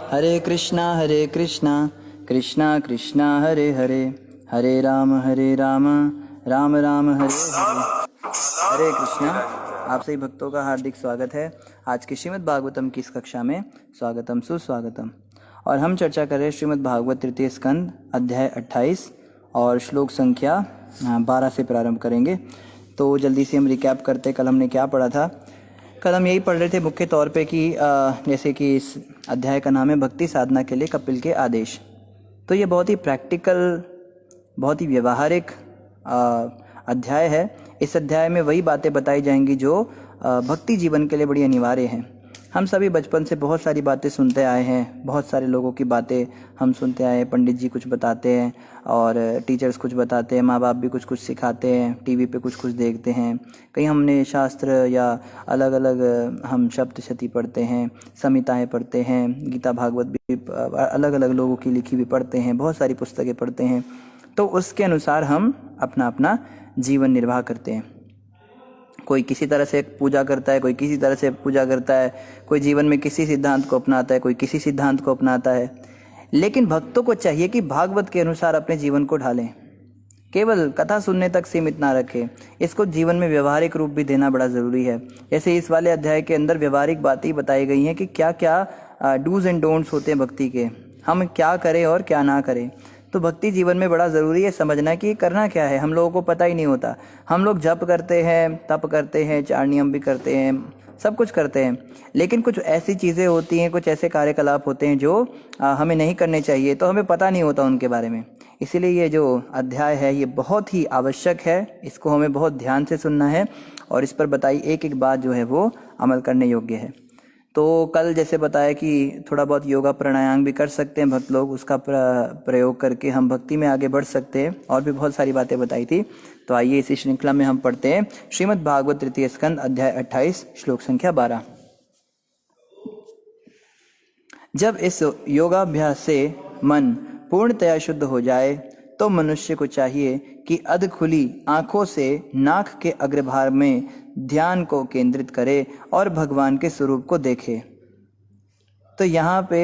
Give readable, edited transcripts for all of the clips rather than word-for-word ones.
हरे कृष्णा कृष्णा कृष्णा हरे हरे, हरे राम राम राम हरे हरे। हरे कृष्णा। आप सभी भक्तों का हार्दिक स्वागत है आज की श्रीमद् भागवतम की इस कक्षा में। स्वागतम सुस्वागतम। और हम चर्चा कर रहे हैं श्रीमद् भागवत तृतीय स्कंद अध्याय 28 और श्लोक संख्या 12 से प्रारंभ करेंगे। तो जल्दी से हम रिकैप करते, कल हमने क्या पढ़ा था। कल हम यही पढ़ रहे थे मुख्य तौर पे कि जैसे कि इस अध्याय का नाम है भक्ति साधना के लिए कपिल के आदेश। तो ये बहुत ही प्रैक्टिकल, बहुत ही व्यवहारिक अध्याय है। इस अध्याय में वही बातें बताई जाएंगी जो भक्ति जीवन के लिए बड़ी अनिवार्य हैं। हम सभी बचपन से बहुत सारी बातें सुनते आए हैं, बहुत सारे लोगों की बातें हम सुनते आए हैं। पंडित जी कुछ बताते हैं और टीचर्स कुछ बताते हैं, माँ बाप भी कुछ कुछ सिखाते हैं, टीवी पे कुछ कुछ देखते हैं। कहीं हमने शास्त्र या अलग अलग हम सप्तशती पढ़ते हैं, संहिताएँ पढ़ते हैं, गीता भागवत भी अलग अलग लोगों की लिखी भी पढ़ते हैं, बहुत सारी पुस्तकें पढ़ते हैं। तो उसके अनुसार हम अपना अपना जीवन निर्वाह करते हैं। कोई किसी तरह से पूजा करता है, कोई किसी तरह से पूजा करता है, कोई जीवन में किसी सिद्धांत को अपनाता है, कोई किसी सिद्धांत को अपनाता है। लेकिन भक्तों को चाहिए कि भागवत के अनुसार अपने जीवन को ढालें, केवल कथा सुनने तक सीमित ना रखें, इसको जीवन में व्यवहारिक रूप भी देना बड़ा ज़रूरी है। जैसे इस वाले अध्याय के अंदर व्यवहारिक बातें बताई गई हैं कि क्या क्या डूज एंड डोंट्स होते हैं भक्ति के, हम क्या करें और क्या ना करें। तो भक्ति जीवन में बड़ा ज़रूरी है समझना कि करना क्या है। हम लोगों को पता ही नहीं होता। हम लोग जप करते हैं, तप करते हैं, चार नियम भी करते हैं, सब कुछ करते हैं, लेकिन कुछ ऐसी चीज़ें होती हैं, कुछ ऐसे कार्यकलाप होते हैं जो हमें नहीं करने चाहिए, तो हमें पता नहीं होता उनके बारे में। इसीलिए ये जो अध्याय है ये बहुत ही आवश्यक है, इसको हमें बहुत ध्यान से सुनना है और इस पर बताई एक एक बात जो है वो अमल करने योग्य है। तो कल जैसे बताया कि थोड़ा बहुत योगा प्राणायाम भी कर सकते हैं भक्त लोग, उसका प्रयोग करके हम भक्ति में आगे बढ़ सकते हैं। और भी बहुत सारी बातें बताई थी। तो आइए इसी श्रृंखला में हम पढ़ते हैं श्रीमद् भागवत तृतीय स्कंद अध्याय 28 श्लोक संख्या 12। जब इस योगाभ्यास से मन पूर्णतया शुद्ध हो जाए तो मनुष्य को चाहिए कि अध खुली आंखों से नाक के अग्रभाग में ध्यान को केंद्रित करे और भगवान के स्वरूप को देखे। तो यहाँ पे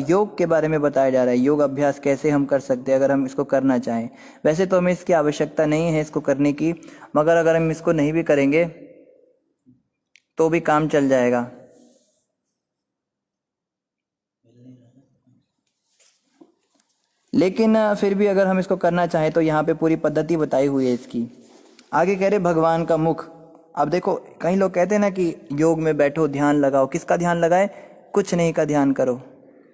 योग के बारे में बताया जा रहा है, योग अभ्यास कैसे हम कर सकते हैं अगर हम इसको करना चाहें। वैसे तो हमें इसकी आवश्यकता नहीं है इसको करने की, मगर अगर हम इसको नहीं भी करेंगे तो भी काम चल जाएगा। लेकिन फिर भी अगर हम इसको करना चाहें तो यहाँ पे पूरी पद्धति बताई हुई है इसकी। आगे कह रहे भगवान का मुख। अब देखो, कई लोग कहते हैं ना कि योग में बैठो, ध्यान लगाओ। किसका ध्यान लगाए? कुछ नहीं का ध्यान करो।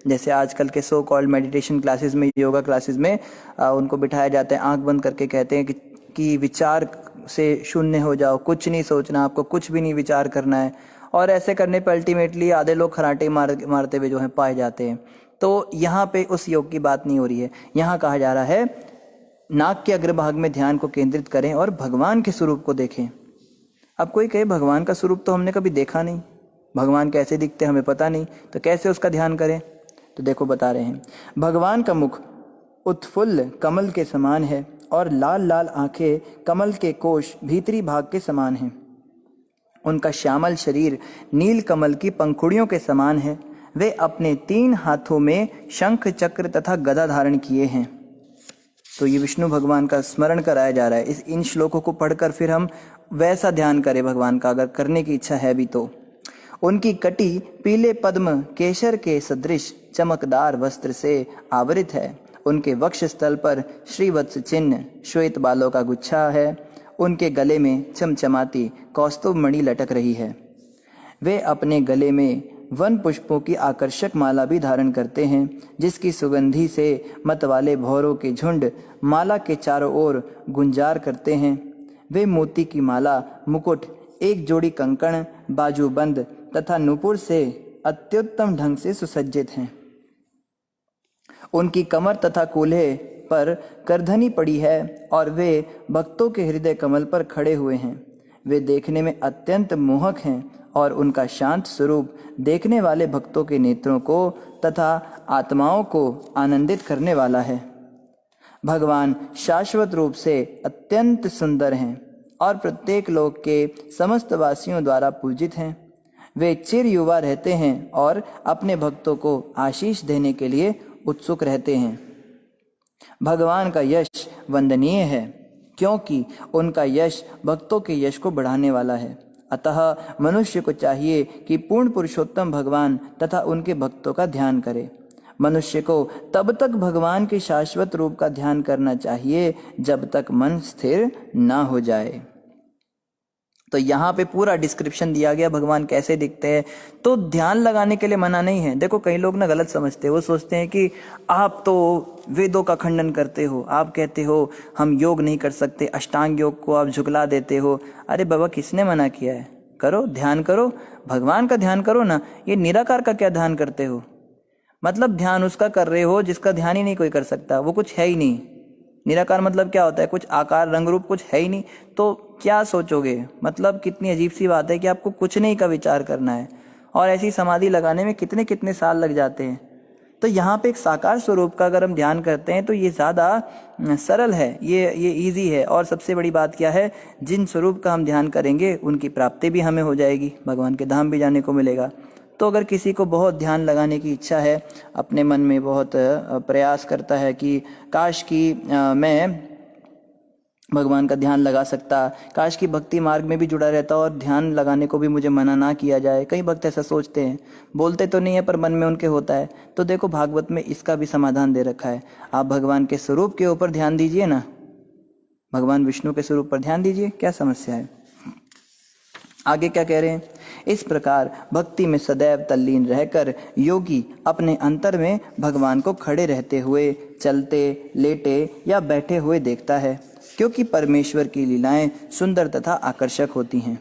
जैसे आजकल के सो कॉल्ड मेडिटेशन क्लासेस में, योगा क्लासेस में उनको बिठाया जाता है, आंख बंद करके कहते हैं कि विचार से शून्य हो जाओ, कुछ नहीं सोचना, आपको कुछ भी नहीं विचार करना है। और ऐसे करने पर अल्टीमेटली आधे लोग खराटे मारते हुए जो है पाए जाते हैं। तो यहाँ पे उस योग की बात नहीं हो रही है। यहाँ कहा जा रहा है नाक के अग्रभाग में ध्यान को केंद्रित करें और भगवान के स्वरूप को देखें। अब कोई कहे भगवान का स्वरूप तो हमने कभी देखा नहीं, भगवान कैसे दिखते हमें पता नहीं, तो कैसे उसका ध्यान करें? तो देखो बता रहे हैं, भगवान का मुख उत्फुल्ल कमल के समान है और लाल लाल आंखें कमल के कोश भीतरी भाग के समान हैं। उनका श्यामल शरीर नील कमल की पंखुड़ियों के समान है। वे अपने 3 हाथों में शंख चक्र तथा गदा धारण किए हैं। तो ये विष्णु भगवान का स्मरण कराया जा रहा है। इन श्लोकों को पढ़कर फिर हम वैसा ध्यान करें भगवान का, अगर करने की इच्छा है भी तो। उनकी कटी पीले पद्म केशर के सदृश चमकदार वस्त्र से आवृत है। उनके वक्ष स्थल पर श्रीवत्स चिन्ह श्वेत बालों का गुच्छा है। उनके गले में चमचमाती कौस्तुभ मणि लटक रही है। वे अपने गले में वन पुष्पों की आकर्षक माला भी धारण करते हैं, जिसकी सुगंधी से मतवाले भौरों के झुंड माला के चारों ओर गुंजार करते हैं। वे मोती की माला, मुकुट, एक जोड़ी कंकण, बाजूबंद तथा नूपुर से अत्युत्तम ढंग से सुसज्जित हैं। उनकी कमर तथा कूल्हे पर करधनी पड़ी है और वे भक्तों के हृदय कमल पर खड़े हुए हैं। वे देखने में अत्यंत मोहक हैं और उनका शांत स्वरूप देखने वाले भक्तों के नेत्रों को तथा आत्माओं को आनंदित करने वाला है। भगवान शाश्वत रूप से अत्यंत सुंदर हैं और प्रत्येक लोक के समस्त वासियों द्वारा पूजित हैं। वे चिर युवा रहते हैं और अपने भक्तों को आशीष देने के लिए उत्सुक रहते हैं। भगवान का यश वंदनीय है क्योंकि उनका यश भक्तों के यश को बढ़ाने वाला है। अतः मनुष्य को चाहिए कि पूर्ण पुरुषोत्तम भगवान तथा उनके भक्तों का ध्यान करे। मनुष्य को तब तक भगवान के शाश्वत रूप का ध्यान करना चाहिए जब तक मन स्थिर ना हो जाए। तो यहाँ पे पूरा डिस्क्रिप्शन दिया गया भगवान कैसे दिखते हैं। तो ध्यान लगाने के लिए मना नहीं है। देखो कई लोग ना गलत समझते हैं, वो सोचते हैं कि आप तो वेदों का खंडन करते हो, आप कहते हो हम योग नहीं कर सकते, अष्टांग योग को आप झुकला देते हो। अरे बाबा किसने मना किया है? करो, ध्यान करो, भगवान का ध्यान करो ना। ये निराकार का क्या ध्यान करते हो? मतलब ध्यान उसका कर रहे हो जिसका ध्यान ही नहीं कोई कर सकता, वो कुछ है ही नहीं। निराकार मतलब क्या होता है? कुछ आकार रंग रूप कुछ है ही नहीं, तो क्या सोचोगे? मतलब कितनी अजीब सी बात है कि आपको कुछ नहीं का विचार करना है और ऐसी समाधि लगाने में कितने कितने साल लग जाते हैं। तो यहाँ पे एक साकार स्वरूप का अगर हम ध्यान करते हैं तो ये ज़्यादा सरल है, ये इजी है। और सबसे बड़ी बात क्या है, जिन स्वरूप का हम ध्यान करेंगे उनकी प्राप्ति भी हमें हो जाएगी, भगवान के धाम भी जाने को मिलेगा। तो अगर किसी को बहुत ध्यान लगाने की इच्छा है, अपने मन में बहुत प्रयास करता है कि काश कि मैं भगवान का ध्यान लगा सकता, काश की भक्ति मार्ग में भी जुड़ा रहता और ध्यान लगाने को भी मुझे मना ना किया जाए। कई भक्त ऐसा सोचते हैं, बोलते तो नहीं है पर मन में उनके होता है। तो देखो भागवत में इसका भी समाधान दे रखा है। आप भगवान के स्वरूप के ऊपर ध्यान दीजिए ना, भगवान विष्णु के स्वरूप पर ध्यान दीजिए, क्या समस्या है? आगे क्या कह रहे हैं? इस प्रकार भक्ति में सदैव तल्लीन रहकर योगी अपने अंतर में भगवान को खड़े रहते हुए, चलते, लेटे या बैठे हुए देखता है, क्योंकि परमेश्वर की लीलाएं सुंदर तथा आकर्षक होती हैं।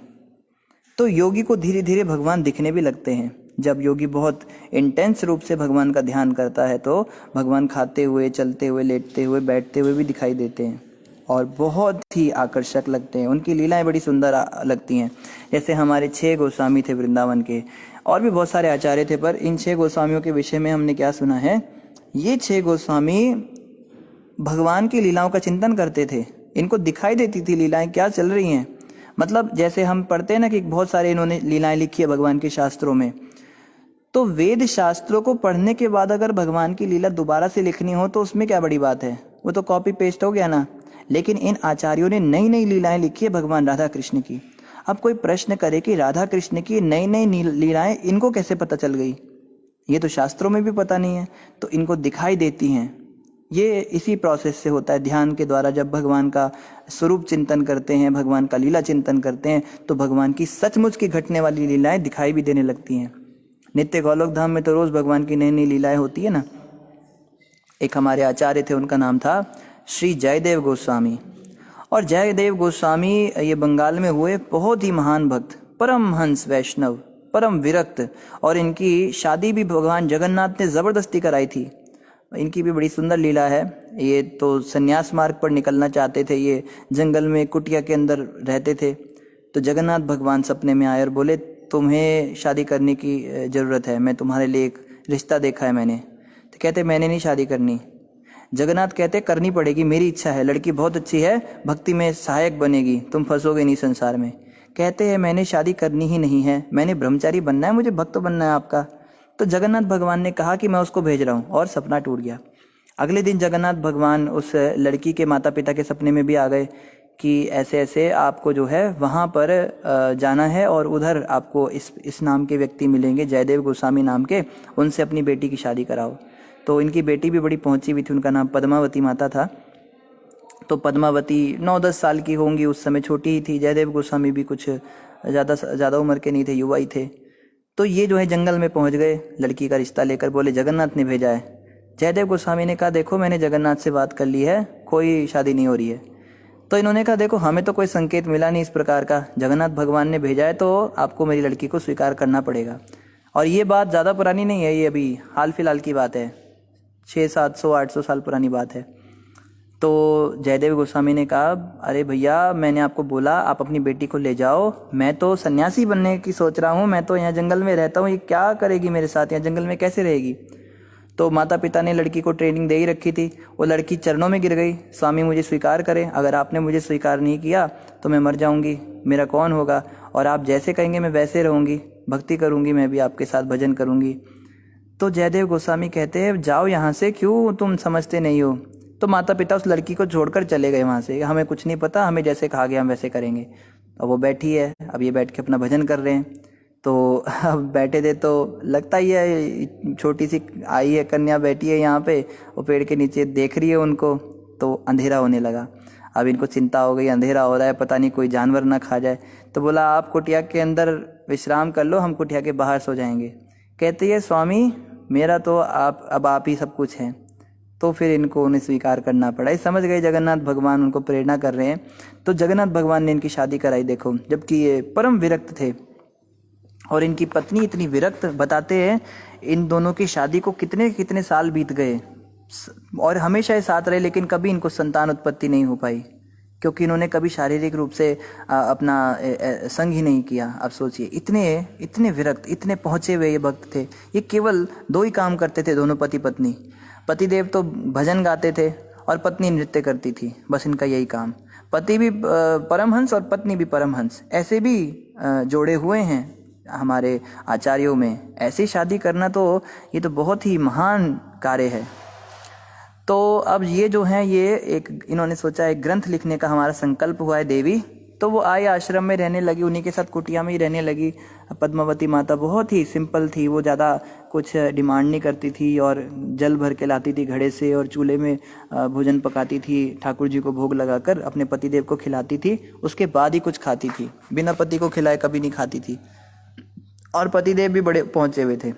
तो योगी को धीरे धीरे भगवान दिखने भी लगते हैं। जब योगी बहुत इंटेंस रूप से भगवान का ध्यान करता है तो भगवान खाते हुए, चलते हुए, लेटते हुए, बैठते हुए भी दिखाई देते हैं और बहुत ही आकर्षक लगते हैं। उनकी लीलाएं बड़ी सुंदर लगती हैं। जैसे हमारे 6 गोस्वामी थे वृंदावन के, और भी बहुत सारे आचार्य थे, पर इन 6 गोस्वामियों के विषय में हमने क्या सुना है? ये 6 गोस्वामी भगवान की लीलाओं का चिंतन करते थे। इनको दिखाई देती थी लीलाएं क्या चल रही हैं। मतलब जैसे हम पढ़ते हैं ना कि बहुत सारे इन्होंने लीलाएं लिखी है भगवान के शास्त्रों में, तो वेद शास्त्रों को पढ़ने के बाद अगर भगवान की लीला दोबारा से लिखनी हो तो उसमें क्या बड़ी बात है? वो तो कॉपी पेस्ट हो गया ना। लेकिन इन आचार्यों ने नई नई लीलाएं लिखी है भगवान राधा कृष्ण की। अब कोई प्रश्न करे कि राधा कृष्ण की नई नई लीलाएं इनको कैसे पता चल गई? ये तो शास्त्रों में भी पता नहीं है, तो इनको दिखाई देती हैं। ये इसी प्रोसेस से होता है, ध्यान के द्वारा। जब भगवान का स्वरूप चिंतन करते हैं, भगवान का लीला चिंतन करते हैं, तो भगवान की सचमुच की घटने वाली लीलाएं दिखाई भी देने लगती हैं। नित्य गोलोक धाम में तो रोज भगवान की नई नई लीलाएं होती है ना। एक हमारे आचार्य थे, उनका नाम था श्री जयदेव गोस्वामी। और जयदेव गोस्वामी ये बंगाल में हुए बहुत ही महान भक्त, परम हंस वैष्णव, परम विरक्त। और इनकी शादी भी भगवान जगन्नाथ ने जबरदस्ती कराई थी। इनकी भी बड़ी सुंदर लीला है। ये तो सन्यास मार्ग पर निकलना चाहते थे, ये जंगल में कुटिया के अंदर रहते थे। तो जगन्नाथ भगवान सपने में आए और बोले तुम्हें शादी करने की ज़रूरत है, मैं तुम्हारे लिए एक रिश्ता देखा है मैंने। तो कहते मैंने नहीं शादी करनी। जगन्नाथ कहते करनी पड़ेगी, मेरी इच्छा है, लड़की बहुत अच्छी है, भक्ति में सहायक बनेगी, तुम फंसोगे नहीं संसार में। कहते हैं मैंने शादी करनी ही नहीं है, मैंने ब्रह्मचारी बनना है, मुझे भक्त बनना है आपका। तो जगन्नाथ भगवान ने कहा कि मैं उसको भेज रहा हूँ, और सपना टूट गया। अगले दिन जगन्नाथ भगवान उस लड़की के माता पिता के सपने में भी आ गए कि ऐसे ऐसे आपको जो है वहाँ पर जाना है और उधर आपको इस नाम के व्यक्ति मिलेंगे, जयदेव गोस्वामी नाम के, उनसे अपनी बेटी की शादी कराओ। तो इनकी बेटी भी बड़ी पहुंची हुई थी, उनका नाम पद्मावती माता था। तो पद्मावती 9-10 साल की होंगी उस समय, छोटी ही थी। जयदेव गोस्वामी भी कुछ ज़्यादा उम्र के नहीं थे, युवा ही थे। तो ये जो है जंगल में पहुंच गए लड़की का रिश्ता लेकर, बोले जगन्नाथ ने भेजा है। जयदेव गोस्वामी ने कहा देखो मैंने जगन्नाथ से बात कर ली है, कोई शादी नहीं हो रही है। तो इन्होंने कहा देखो हमें तो कोई संकेत मिला नहीं इस प्रकार का, जगन्नाथ भगवान ने भेजा है तो आपको मेरी लड़की को स्वीकार करना पड़ेगा। और ये बात ज़्यादा पुरानी नहीं है, ये अभी हाल फिलहाल की बात है, 600-700-800 साल पुरानी बात है। तो जयदेव गोस्वामी ने कहा अरे भैया मैंने आपको बोला आप अपनी बेटी को ले जाओ, मैं तो सन्यासी बनने की सोच रहा हूँ, मैं तो यहाँ जंगल में रहता हूँ, ये क्या करेगी मेरे साथ, यहाँ जंगल में कैसे रहेगी। तो माता पिता ने लड़की को ट्रेनिंग दे ही रखी थी। वो लड़की चरणों में गिर गई, स्वामी मुझे स्वीकार करें, अगर आपने मुझे स्वीकार नहीं किया तो मैं मर जाऊंगी, मेरा कौन होगा, और आप जैसे कहेंगे मैं वैसे रहूंगी। भक्ति करूँगी, मैं भी आपके साथ भजन करूँगी। तो जयदेव गोस्वामी कहते हैं जाओ यहाँ से, क्यों तुम समझते नहीं हो। तो माता पिता उस लड़की को छोड़कर चले गए वहाँ से, हमें कुछ नहीं पता, हमें जैसे कहा गया हम वैसे करेंगे। अब वो बैठी है, अब ये बैठ के अपना भजन कर रहे हैं। तो अब बैठे थे तो लगता ही है, छोटी सी आई है कन्या बैठी है यहाँ पे, वो पेड़ के नीचे देख रही है उनको। तो अंधेरा होने लगा, अब इनको चिंता हो गई, अंधेरा हो रहा है, पता नहीं कोई जानवर ना खा जाए। तो बोला आप कुटिया के अंदर विश्राम कर लो, हम कुटिया के बाहर सो जाएंगे। कहती है स्वामी मेरा तो आप ही सब कुछ हैं। तो फिर इनको उन्हें स्वीकार करना पड़ा। ये समझ गए जगन्नाथ भगवान उनको प्रेरणा कर रहे हैं। तो जगन्नाथ भगवान ने इनकी शादी कराई। देखो, जबकि ये परम विरक्त थे और इनकी पत्नी इतनी विरक्त, बताते हैं इन दोनों की शादी को कितने कितने साल बीत गए और हमेशा ये साथ रहे, लेकिन कभी इनको संतान उत्पत्ति नहीं हो पाई, क्योंकि इन्होंने कभी शारीरिक रूप से अपना संग ही नहीं किया। अब सोचिए, इतने विरक्त, इतने पहुँचे हुए ये भक्त थे। ये केवल 2 ही काम करते थे, दोनों पति पत्नी। पतिदेव तो भजन गाते थे और पत्नी नृत्य करती थी, बस इनका यही काम। पति भी परमहंस और पत्नी भी परमहंस, ऐसे भी जोड़े हुए हैं हमारे आचार्यों में। ऐसी शादी करना तो ये तो बहुत ही महान कार्य है। तो अब ये जो है, ये एक इन्होंने सोचा एक ग्रंथ लिखने का हमारा संकल्प हुआ है देवी। तो वो आई, आश्रम में रहने लगी, उन्हीं के साथ कुटिया में ही रहने लगी। पद्मावती माता बहुत ही सिंपल थी, वो ज़्यादा कुछ डिमांड नहीं करती थी और जल भर के लाती थी घड़े से और चूल्हे में भोजन पकाती थी, ठाकुर जी को भोग लगाकर अपने पतिदेव को खिलाती थी, उसके बाद ही कुछ खाती थी। बिना पति को खिलाए कभी नहीं खाती थी। और पतिदेव भी बड़े पहुँचे हुए थे,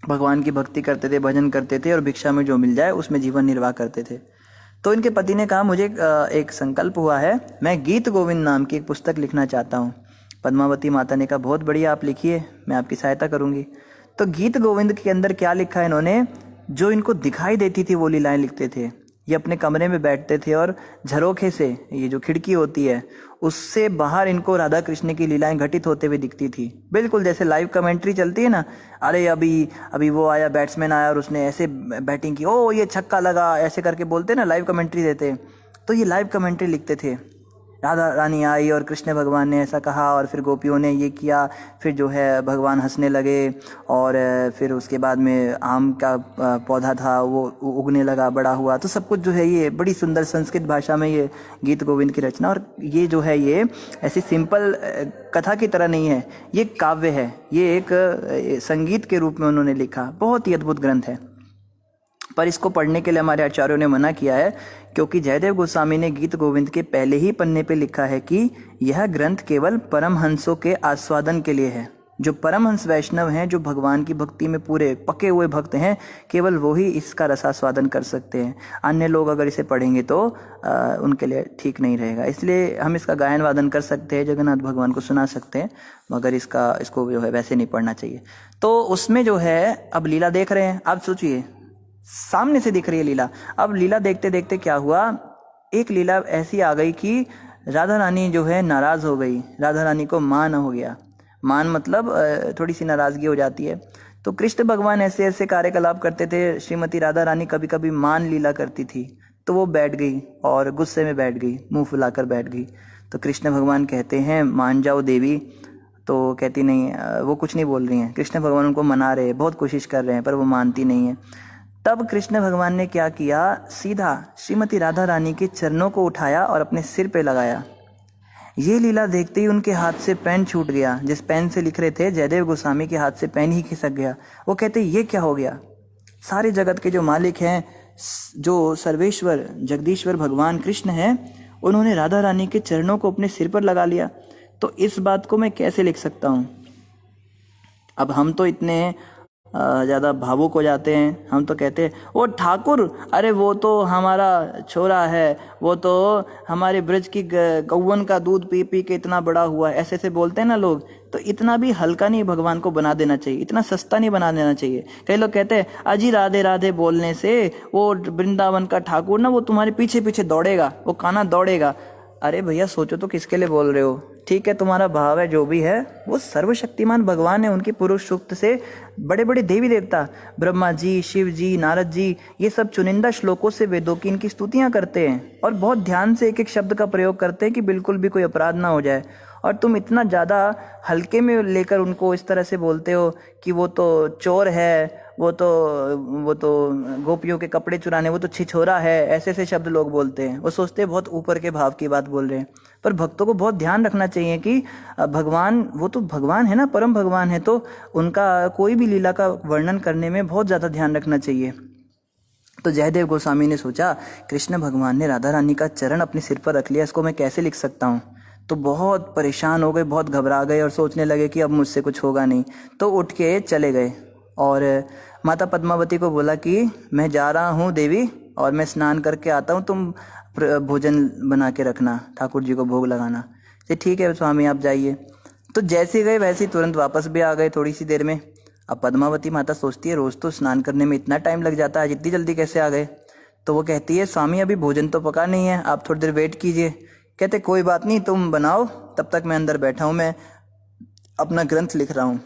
भगवान की भक्ति करते थे, भजन करते थे और भिक्षा में जो मिल जाए उसमें जीवन निर्वाह करते थे। तो इनके पति ने कहा मुझे एक संकल्प हुआ है, मैं गीत गोविंद नाम की एक पुस्तक लिखना चाहता हूँ। पद्मावती माता ने कहा बहुत बढ़िया, आप लिखिए, मैं आपकी सहायता करूँगी। तो गीत गोविंद के अंदर क्या लिखा है इन्होंने, जो इनको दिखाई देती थी वो लीलाएं लिखते थे। ये अपने कमरे में बैठते थे और झरोखे से, ये जो खिड़की होती है उससे बाहर इनको राधा कृष्ण की लीलाएं घटित होते हुए दिखती थी। बिल्कुल जैसे लाइव कमेंट्री चलती है ना, अरे अभी वो आया, बैट्समैन आया और उसने ऐसे बैटिंग की, ओ ये छक्का लगा, ऐसे करके बोलते ना, लाइव कमेंट्री देते। तो ये लाइव कमेंट्री लिखते थे। राधा रानी आई और कृष्ण भगवान ने ऐसा कहा और फिर गोपियों ने ये किया, फिर जो है भगवान हंसने लगे और फिर उसके बाद में आम का पौधा था वो उगने लगा, बड़ा हुआ। तो सब कुछ जो है ये बड़ी सुंदर संस्कृत भाषा में ये गीत गोविंद की रचना। और ये जो है ये ऐसी सिंपल कथा की तरह नहीं है, ये काव्य है, ये एक संगीत के रूप में उन्होंने लिखा। बहुत ही अद्भुत ग्रंथ है, पर इसको पढ़ने के लिए हमारे आचार्यों ने मना किया है, क्योंकि जयदेव गोस्वामी ने गीत गोविंद के पहले ही पन्ने पे लिखा है कि यह ग्रंथ केवल परमहंसों के आस्वादन के लिए है। जो परमहंस वैष्णव हैं, जो भगवान की भक्ति में पूरे पके हुए भक्त हैं, केवल वो ही इसका रसास्वादन कर सकते हैं। अन्य लोग अगर इसे पढ़ेंगे तो उनके लिए ठीक नहीं रहेगा। इसलिए हम इसका गायन वादन कर सकते हैं, जगन्नाथ भगवान को सुना सकते हैं, मगर इसको जो है वैसे नहीं पढ़ना चाहिए। तो उसमें जो है अब लीला देख रहे हैं। आप सोचिए, सामने से दिख रही है लीला। अब लीला देखते देखते क्या हुआ, एक लीला ऐसी आ गई कि राधा रानी जो है नाराज हो गई। राधा रानी को मान हो गया। मान मतलब थोड़ी सी नाराजगी हो जाती है। तो कृष्ण भगवान ऐसे ऐसे कार्यकलाप करते थे, श्रीमती राधा रानी कभी कभी मान लीला करती थी। तो वो बैठ गई और गुस्से में बैठ गई, मुंह फुलाकर बैठ गई। तो कृष्ण भगवान कहते हैं मान जाओ देवी। तो कहती नहीं, वो कुछ नहीं बोल रही हैं। कृष्ण भगवान उनको मना रहे हैं, बहुत कोशिश कर रहे हैं, पर वो मानती नहीं है। तब कृष्ण भगवान ने क्या किया, सीधा श्रीमती राधा रानी के चरणों को उठाया और अपने सिर पे लगाया। ये लीला देखते ही उनके हाथ से पेन छूट गया। जिस पेन से लिख रहे थे, जयदेव गोस्वामी के हाथ से पेन ही खिसक गया। वो कहते ये क्या हो गया। सारे जगत के जो मालिक हैं, जो सर्वेश्वर जगदीश्वर भगवान कृष्ण हैं, उन्होंने राधा रानी के चरणों को अपने सिर पर लगा लिया। तो इस बात को मैं कैसे लिख सकता हूँ। अब हम तो इतने ज़्यादा भावुक हो जाते हैं। हम तो कहते हैं वो ठाकुर, अरे वो तो हमारा छोरा है, वो तो हमारे ब्रज की गौवन का दूध पी पी के इतना बड़ा हुआ है, ऐसे ऐसे बोलते हैं ना लोग। तो इतना भी हल्का नहीं भगवान को बना देना चाहिए, इतना सस्ता नहीं बना देना चाहिए। कई लोग कहते हैं अजी राधे राधे बोलने से वो वृंदावन का ठाकुर ना वो तुम्हारे पीछे पीछे दौड़ेगा, वो काना दौड़ेगा। अरे भैया सोचो तो किसके लिए बोल रहे हो। ठीक है, तुम्हारा भाव है जो भी है, वो सर्वशक्तिमान भगवान है। उनकी पुरुष सूक्त से बड़े बड़े देवी देवता, ब्रह्मा जी, शिव जी, नारद जी, ये सब चुनिंदा श्लोकों से वेदों की इनकी स्तुतियां करते हैं और बहुत ध्यान से एक एक शब्द का प्रयोग करते हैं कि बिल्कुल भी कोई अपराध ना हो जाए। और तुम इतना ज़्यादा हल्के में लेकर उनको इस तरह से बोलते हो कि वो तो चोर है, वो तो गोपियों के कपड़े चुराने, वो तो छिछोरा है, ऐसे ऐसे शब्द लोग बोलते हैं। वो सोचते हैं बहुत ऊपर के भाव की बात बोल रहे हैं। पर भक्तों को बहुत ध्यान रखना चाहिए कि भगवान, वो तो भगवान है ना, परम भगवान है, तो उनका कोई भी लीला का वर्णन करने में बहुत ज़्यादा ध्यान रखना चाहिए। तो जयदेव गोस्वामी ने सोचा, कृष्ण भगवान ने राधा रानी का चरण अपने सिर पर रख लिया, इसको मैं कैसे लिख सकता हूँ। तो बहुत परेशान हो गए, बहुत घबरा गए और सोचने लगे कि अब मुझसे कुछ होगा नहीं। तो उठ के चले गए और माता पद्मावती को बोला कि मैं जा रहा हूँ देवी, और मैं स्नान करके आता हूँ, तुम भोजन बना के रखना, ठाकुर जी को भोग लगाना। तो ठीक है स्वामी, आप जाइए। तो जैसे गए वैसे ही तुरंत वापस भी आ गए थोड़ी सी देर में। अब पद्मावती माता सोचती है, रोज़ तो स्नान करने में इतना टाइम लग जाता है, आज इतनी जल्दी कैसे आ गए। तो वो कहती है, स्वामी अभी भोजन तो पका नहीं है, आप थोड़ी देर वेट कीजिए। कहते कोई बात नहीं, तुम बनाओ, तब तक मैं अंदर बैठा हूँ, मैं अपना ग्रंथ लिख रहा हूँ।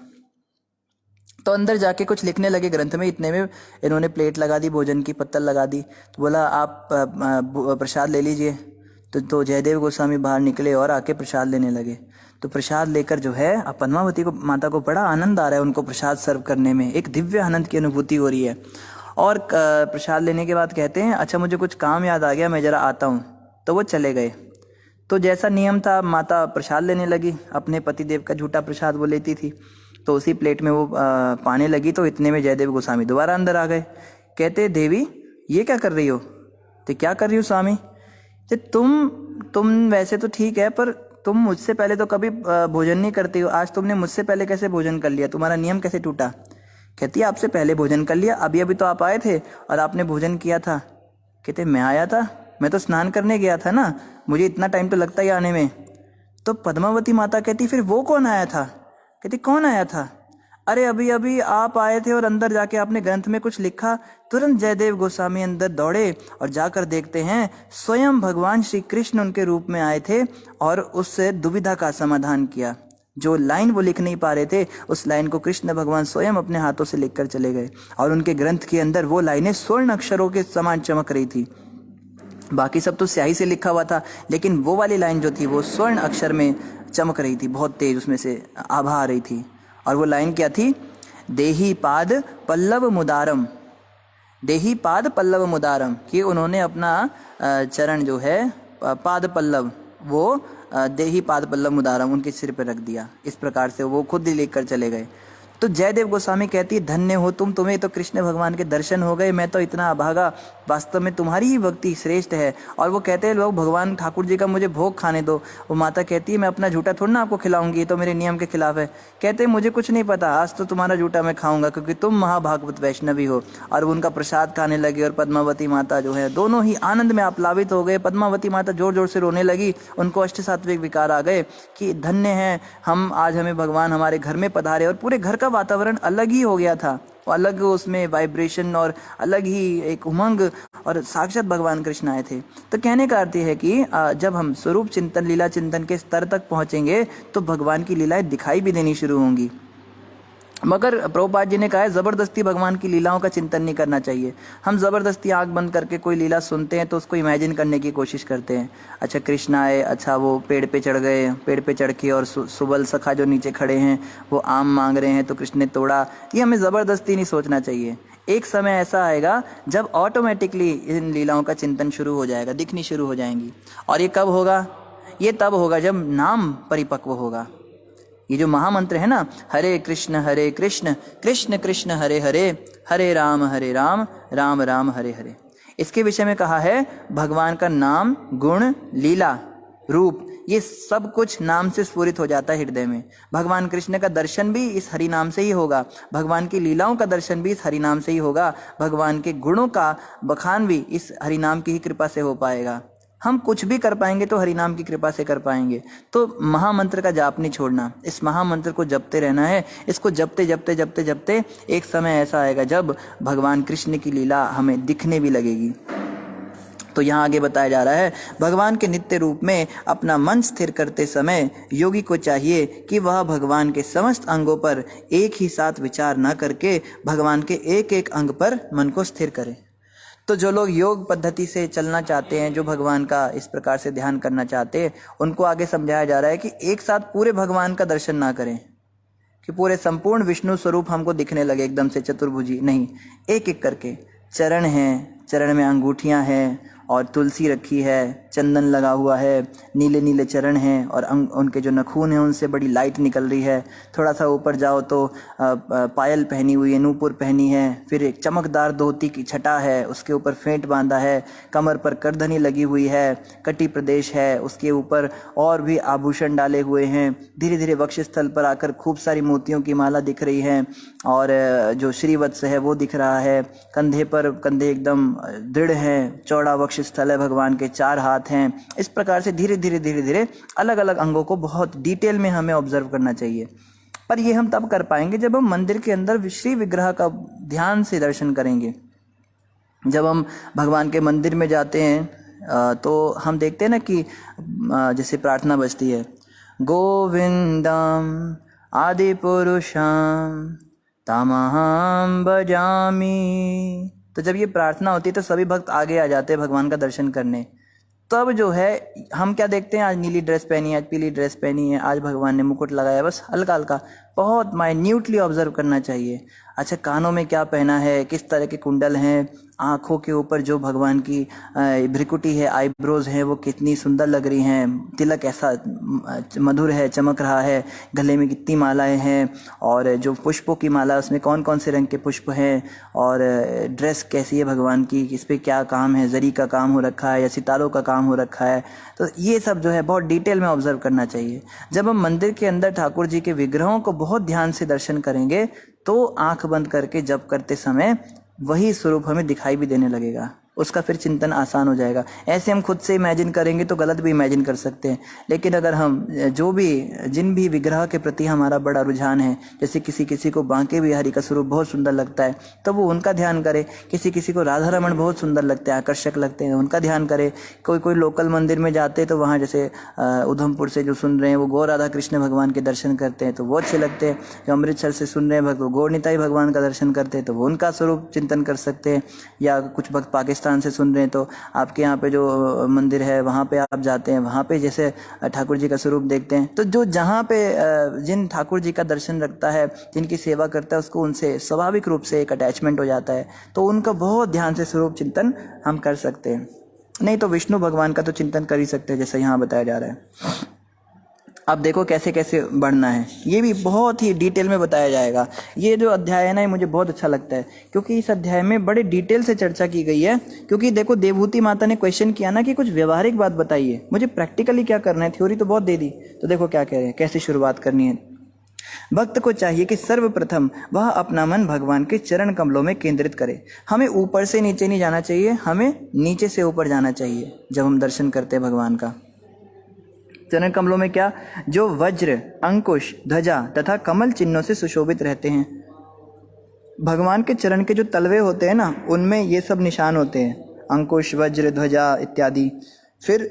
तो अंदर जाके कुछ लिखने लगे ग्रंथ में। इतने में इन्होंने प्लेट लगा दी, भोजन की पत्तल लगा दी। तो बोला आप प्रसाद ले लीजिए। तो जयदेव गोस्वामी बाहर निकले और आके प्रसाद लेने लगे। तो प्रसाद लेकर जो है, अब पद्मावती को माता को बड़ा आनंद आ रहा है उनको प्रसाद सर्व करने में, एक दिव्य आनंद की अनुभूति हो रही है। और प्रसाद लेने के बाद कहते हैं, अच्छा मुझे कुछ काम याद आ गया, मैं ज़रा आता हूँ। तो वो चले गए। तो जैसा नियम था, माता प्रसाद लेने लगी, अपने पतिदेव का झूठा प्रसाद वो लेती थी। तो उसी प्लेट में वो पाने लगी। तो इतने में जयदेव गोस्वामी दोबारा अंदर आ गए। कहते देवी ये क्या कर रही हो। तो क्या कर रही हो स्वामी। तो तुम वैसे तो ठीक है, पर तुम मुझसे पहले तो कभी भोजन नहीं करती हो, आज तुमने मुझसे पहले कैसे भोजन कर लिया, तुम्हारा नियम कैसे टूटा। कहती है आपसे पहले भोजन कर लिया, अभी अभी तो आप आए थे और आपने भोजन किया था। कहते मैं आया था, मैं तो स्नान करने गया था ना, मुझे इतना टाइम तो लगता ही आने में। तो पद्मावती माता कहती फिर वो कौन आया था। कहती कौन आया था। अरे अभी अभी आप आए थे और अंदर जाके आपने ग्रंथ में कुछ लिखा। तुरंत जयदेव गोस्वामी अंदर दौड़े और जाकर देखते हैं स्वयं भगवान श्री कृष्ण उनके रूप में आए थे और उससे दुविधा का समाधान किया। जो लाइन वो लिख नहीं पा रहे थे, उस लाइन को कृष्ण भगवान स्वयं अपने हाथों से लिखकर चले गए और उनके ग्रंथ के अंदर वो लाइनें स्वर्ण अक्षरों के समान चमक रही थी। बाकी सब तो स्याही से लिखा हुआ था, लेकिन वो वाली लाइन जो थी वो स्वर्ण अक्षर में चमक रही थी, बहुत तेज उसमें से आभा आ रही थी। और वो लाइन क्या थी, देही पाद पल्लव मुदारम। देही पाद पल्लव मुदारम, कि उन्होंने अपना चरण जो है पाद पल्लव, वो देही पाद पल्लव मुदारम उनके सिर पर रख दिया। इस प्रकार से वो खुद ही लेकर चले गए। तो जयदेव गोस्वामी कहती है धन्य हो तुम, तुम्हें तो कृष्ण भगवान के दर्शन हो गए, मैं तो इतना अभागा, वास्तव में तुम्हारी ही भक्ति श्रेष्ठ है। और वो कहते हैं लोग भगवान ठाकुर जी का मुझे भोग खाने दो। वो माता कहती है मैं अपना झूठा थोड़ा ना आपको खिलाऊंगी, तो मेरे नियम के खिलाफ है। कहते हैं मुझे कुछ नहीं पता, आज तो तुम्हारा झूठा मैं खाऊंगा क्योंकि तुम महाभागवत वैष्णवी हो। और वो उनका प्रसाद खाने लगे और पद्मावती माता जो है दोनों ही आनंद में आप्लावित हो गए। पद्मावती माता जोर जोर से रोने लगी, उनको अष्ट सात्विक विकार आ गए कि धन्य है हम, आज हमें भगवान हमारे घर में पधारे। और पूरे घर का वातावरण अलग ही हो गया था, अलग उसमें वाइब्रेशन और अलग ही एक उमंग, और साक्षात भगवान कृष्ण आए थे। तो कहने का अर्थ है कि जब हम स्वरूप चिंतन, लीला चिंतन के स्तर तक पहुंचेंगे तो भगवान की लीलाएं दिखाई भी देनी शुरू होंगी। मगर प्रभुपाद जी ने कहा है जबरदस्ती भगवान की लीलाओं का चिंतन नहीं करना चाहिए। हम जबरदस्ती आंख बंद करके कोई लीला सुनते हैं तो उसको इमेजिन करने की कोशिश करते हैं। अच्छा कृष्ण आए, अच्छा वो पेड़ पे चढ़ गए, पेड़ पे चढ़ के और सुबल सखा जो नीचे खड़े हैं वो आम मांग रहे हैं तो कृष्ण ने तोड़ा। ये हमें जबरदस्ती नहीं सोचना चाहिए। एक समय ऐसा आएगा जब ऑटोमेटिकली इन लीलाओं का चिंतन शुरू हो जाएगा, दिखनी शुरू हो जाएंगी। और ये कब होगा, ये तब होगा जब नाम परिपक्व होगा। ये जो महामंत्र है ना, हरे कृष्ण कृष्ण कृष्ण हरे हरे, हरे राम राम राम हरे हरे, इसके विषय में कहा है भगवान का नाम, गुण, लीला, रूप, ये सब कुछ नाम से स्फुरित हो जाता है हृदय में। भगवान कृष्ण का दर्शन भी इस हरि नाम से ही होगा, भगवान की लीलाओं का दर्शन भी इस हरि नाम से ही होगा, भगवान के गुणों का बखान भी इस हरि नाम की ही कृपा से हो पाएगा। हम कुछ भी कर पाएंगे तो हरि नाम की कृपा से कर पाएंगे। तो महामंत्र का जाप नहीं छोड़ना, इस महामंत्र को जपते रहना है। इसको जपते जपते जपते जपते एक समय ऐसा आएगा जब भगवान कृष्ण की लीला हमें दिखने भी लगेगी। तो यहाँ आगे बताया जा रहा है भगवान के नित्य रूप में अपना मन स्थिर करते समय योगी को चाहिए कि वह भगवान के समस्त अंगों पर एक ही साथ विचार न करके भगवान के एक एक अंग पर मन को स्थिर करे। तो जो लोग योग पद्धति से चलना चाहते हैं, जो भगवान का इस प्रकार से ध्यान करना चाहते हैं, उनको आगे समझाया जा रहा है कि एक साथ पूरे भगवान का दर्शन ना करें कि पूरे संपूर्ण विष्णु स्वरूप हमको दिखने लगे एकदम से चतुर्भुजी, नहीं, एक एक करके चरण हैं, चरण में अंगूठियां हैं और तुलसी रखी है, चंदन लगा हुआ है, नीले नीले चरण हैं और उनके जो नखून हैं उनसे बड़ी लाइट निकल रही है। थोड़ा सा ऊपर जाओ तो पायल पहनी हुई है, नूपुर पहनी है, फिर एक चमकदार धोती की छटा है, उसके ऊपर फेंट बांधा है, कमर पर करधनी लगी हुई है, कटी प्रदेश है, उसके ऊपर और भी आभूषण डाले हुए हैं। धीरे धीरे वक्षस्थल पर आकर खूब सारी मोतियों की माला दिख रही है और जो श्रीवत्स है वो दिख रहा है। कंधे एकदम दृढ़ हैं, चौड़ा वक्षस्थल है भगवान के, 4 हाथ हैं। इस प्रकार से धीरे धीरे अलग अलग अंगों को बहुत डिटेल में हमें ऑब्जर्व करना चाहिए। पर ये हम तब कर पाएंगे जब हम मंदिर के अंदर श्री विग्रह का ध्यान से दर्शन करेंगे। जब हम भगवान के मंदिर में जाते हैं तो हम देखते हैं ना कि जैसे प्रार्थना बजती है, गोविंदम आदि पुरुषम तमहम भजामि। तो जब ये प्रार्थना होती है तो सभी भक्त आगे आ जाते हैं भगवान का दर्शन करने। तब जो है हम क्या देखते हैं, आज नीली ड्रेस पहनी है, आज पीली ड्रेस पहनी है, आज भगवान ने मुकुट लगाया, बस हल्का हल्का, बहुत माइन्यूटली ऑब्जर्व करना चाहिए। अच्छा, कानों में क्या पहना है, किस तरह के कुंडल हैं, आँखों के ऊपर जो भगवान की भ्रिकुटी है, आईब्रोज हैं, वो कितनी सुंदर लग रही हैं, तिलक ऐसा मधुर है, चमक रहा है, गले में कितनी मालाएं हैं, और जो पुष्पों की माला उसमें कौन कौन से रंग के पुष्प हैं, और ड्रेस कैसी है भगवान की, इस पर क्या काम है, जरी का काम हो रखा है या सितारों का काम हो रखा है। तो ये सब जो है बहुत डिटेल में ऑब्जर्व करना चाहिए। जब हम मंदिर के अंदर ठाकुर जी के विग्रहों को बहुत ध्यान से दर्शन करेंगे तो आंख बंद करके जप करते समय वही स्वरूप हमें दिखाई भी देने लगेगा, उसका फिर चिंतन आसान हो जाएगा। ऐसे हम खुद से इमेजिन करेंगे तो गलत भी इमेजिन कर सकते हैं, लेकिन अगर हम जिन भी विग्रह के प्रति हमारा बड़ा रुझान है, जैसे किसी को बांके बिहारी का स्वरूप बहुत सुंदर लगता है तो वो उनका ध्यान करे, किसी को राधा रमण बहुत सुंदर लगते हैं, आकर्षक लगते हैं, उनका ध्यान करे। कोई लोकल मंदिर में जाते हैं तो वहाँ जैसे उधमपुर से जो सुन रहे हैं वो गौर राधा कृष्ण भगवान के दर्शन करते हैं तो वो अच्छे लगते हैं। जो अमृतसर से सुन रहे हैं भक्त वो गौर निताई भगवान का दर्शन करते हैं तो वो उनका स्वरूप चिंतन कर सकते हैं। या कुछ भक्त पाकिस्तान से सुन रहे हैं तो आपके यहाँ पे जो मंदिर है वहाँ पे आप जाते हैं, वहाँ पे जैसे ठाकुर जी का स्वरूप देखते हैं। तो जो जहाँ पे जिन ठाकुर जी का दर्शन रखता है, जिनकी सेवा करता है, उसको उनसे स्वाभाविक रूप से एक अटैचमेंट हो जाता है, तो उनका बहुत ध्यान से स्वरूप चिंतन हम कर सकते हैं। नहीं तो विष्णु भगवान का तो चिंतन कर ही सकते हैं जैसा यहाँ बताया जा रहा है। अब देखो कैसे कैसे बढ़ना है, ये भी बहुत ही डिटेल में बताया जाएगा। ये जो अध्याय है ना, ये मुझे बहुत अच्छा लगता है क्योंकि इस अध्याय में बड़े डिटेल से चर्चा की गई है। क्योंकि देखो देवहूति माता ने क्वेश्चन किया ना कि कुछ व्यवहारिक बात बताइए, मुझे प्रैक्टिकली क्या करना है, थ्योरी तो बहुत दे दी। तो देखो क्या कह रहे हैं, कैसे शुरुआत करनी है। भक्त को चाहिए कि सर्वप्रथम वह अपना मन भगवान के चरण कमलों में केंद्रित करे। हमें ऊपर से नीचे नहीं जाना चाहिए, हमें नीचे से ऊपर जाना चाहिए जब हम दर्शन करते हैं भगवान का। चरण कमलों में क्या, जो वज्र, अंकुश, ध्वजा तथा कमल चिन्हों से सुशोभित रहते हैं। भगवान के चरण के जो तलवे होते हैं ना, उनमें ये सब निशान होते हैं, अंकुश, वज्र, ध्वजा इत्यादि। फिर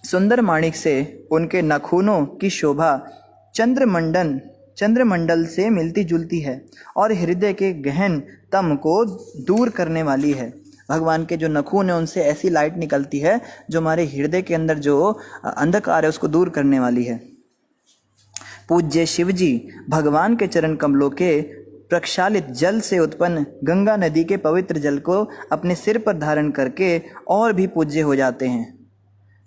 सुंदर माणिक से उनके नाखूनों की शोभा चंद्रमंडल से मिलती जुलती है और हृदय के गहन तम को दूर करने वाली है। भगवान के जो नखून है उनसे ऐसी लाइट निकलती है जो हमारे हृदय के अंदर जो अंधकार है उसको दूर करने वाली है। पूज्य शिव जी भगवान के चरण कमलों के प्रक्षालित जल से उत्पन्न गंगा नदी के पवित्र जल को अपने सिर पर धारण करके और भी पूज्य हो जाते हैं।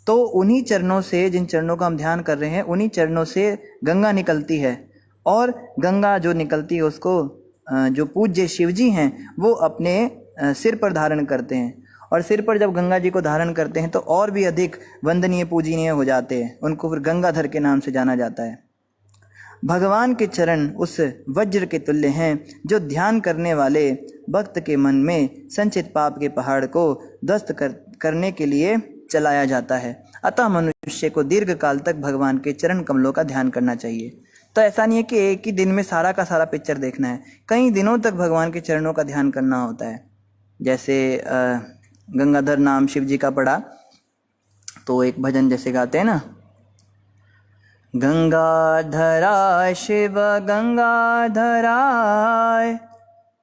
तो उन्हीं चरणों से, जिन चरणों का हम ध्यान कर रहे हैं, उन्हीं चरणों से गंगा निकलती है और गंगा जो निकलती है उसको जो पूज्य शिव जी हैं वो अपने सिर पर धारण करते हैं। और सिर पर जब गंगा जी को धारण करते हैं तो और भी अधिक वंदनीय पूजनीय हो जाते हैं, उनको फिर गंगाधर के नाम से जाना जाता है। भगवान के चरण उस वज्र के तुल्य हैं जो ध्यान करने वाले भक्त के मन में संचित पाप के पहाड़ को ध्वस्त करने के लिए चलाया जाता है। अतः मनुष्य को दीर्घ काल तक भगवान के चरण कमलों का ध्यान करना चाहिए। तो ऐसा नहीं है कि एक ही दिन में सारा का सारा पिक्चर देखना है, कई दिनों तक भगवान के चरणों का ध्यान करना होता है। जैसे गंगाधर नाम शिव जी का पढ़ा तो एक भजन जैसे गाते हैं ना, गंगाधरा शिव गंगाधराय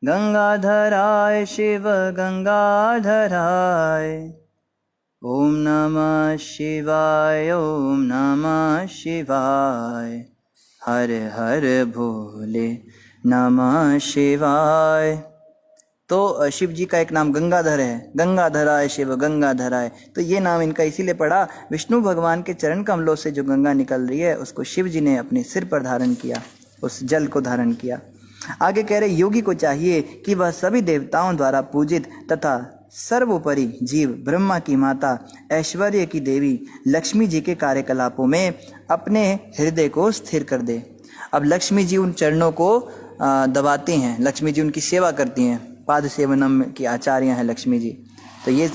गंगाधराय शिव गंगाधराय। ओम नमः शिवाय ओम नमः शिवाय। हर हर भोले नमः शिवाय। तो शिव जी का एक नाम गंगाधर है, गंगाधराय शिव गंगाधराय। तो ये नाम इनका इसीलिए पड़ा, विष्णु भगवान के चरण कमलों से जो गंगा निकल रही है उसको शिव जी ने अपने सिर पर धारण किया, उस जल को धारण किया। आगे कह रहे योगी को चाहिए कि वह सभी देवताओं द्वारा पूजित तथा सर्वोपरि जीव ब्रह्मा की माता ऐश्वर्य की देवी लक्ष्मी जी के कार्यकलापों में अपने हृदय को स्थिर कर दे। अब लक्ष्मी जी उन चरणों को दबाती हैं, लक्ष्मी जी उनकी सेवा करती हैं, पाद सेवनम की आचार्य हैं लक्ष्मी जी। तो ये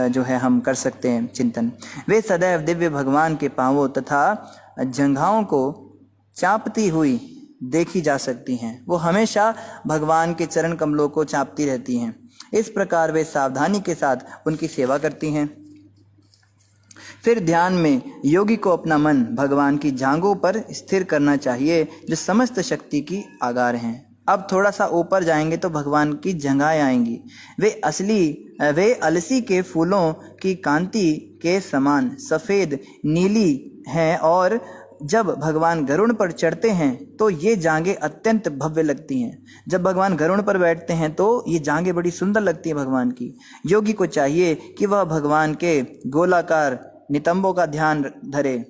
जो है हम कर सकते हैं चिंतन। वे सदैव दिव्य भगवान के पांवों तथा जंघाओं को चापती हुई देखी जा सकती हैं। वो हमेशा भगवान के चरण कमलों को चापती रहती हैं। इस प्रकार वे सावधानी के साथ उनकी सेवा करती हैं। फिर ध्यान में योगी को अपना मन भगवान की जांघों पर स्थिर करना चाहिए जो समस्त शक्ति की आगार हैं। अब थोड़ा सा ऊपर जाएंगे तो भगवान की जंघाएं आएंगी। वे अलसी के फूलों की कांति के समान सफ़ेद नीली हैं और जब भगवान गरुड़ पर चढ़ते हैं तो ये जांघें अत्यंत भव्य लगती हैं। जब भगवान गरुड़ पर बैठते हैं तो ये जांघें बड़ी सुंदर लगती हैं भगवान की। योगी को चाहिए कि वह भगवान के गोलाकार नितंबों का ध्यान धरे,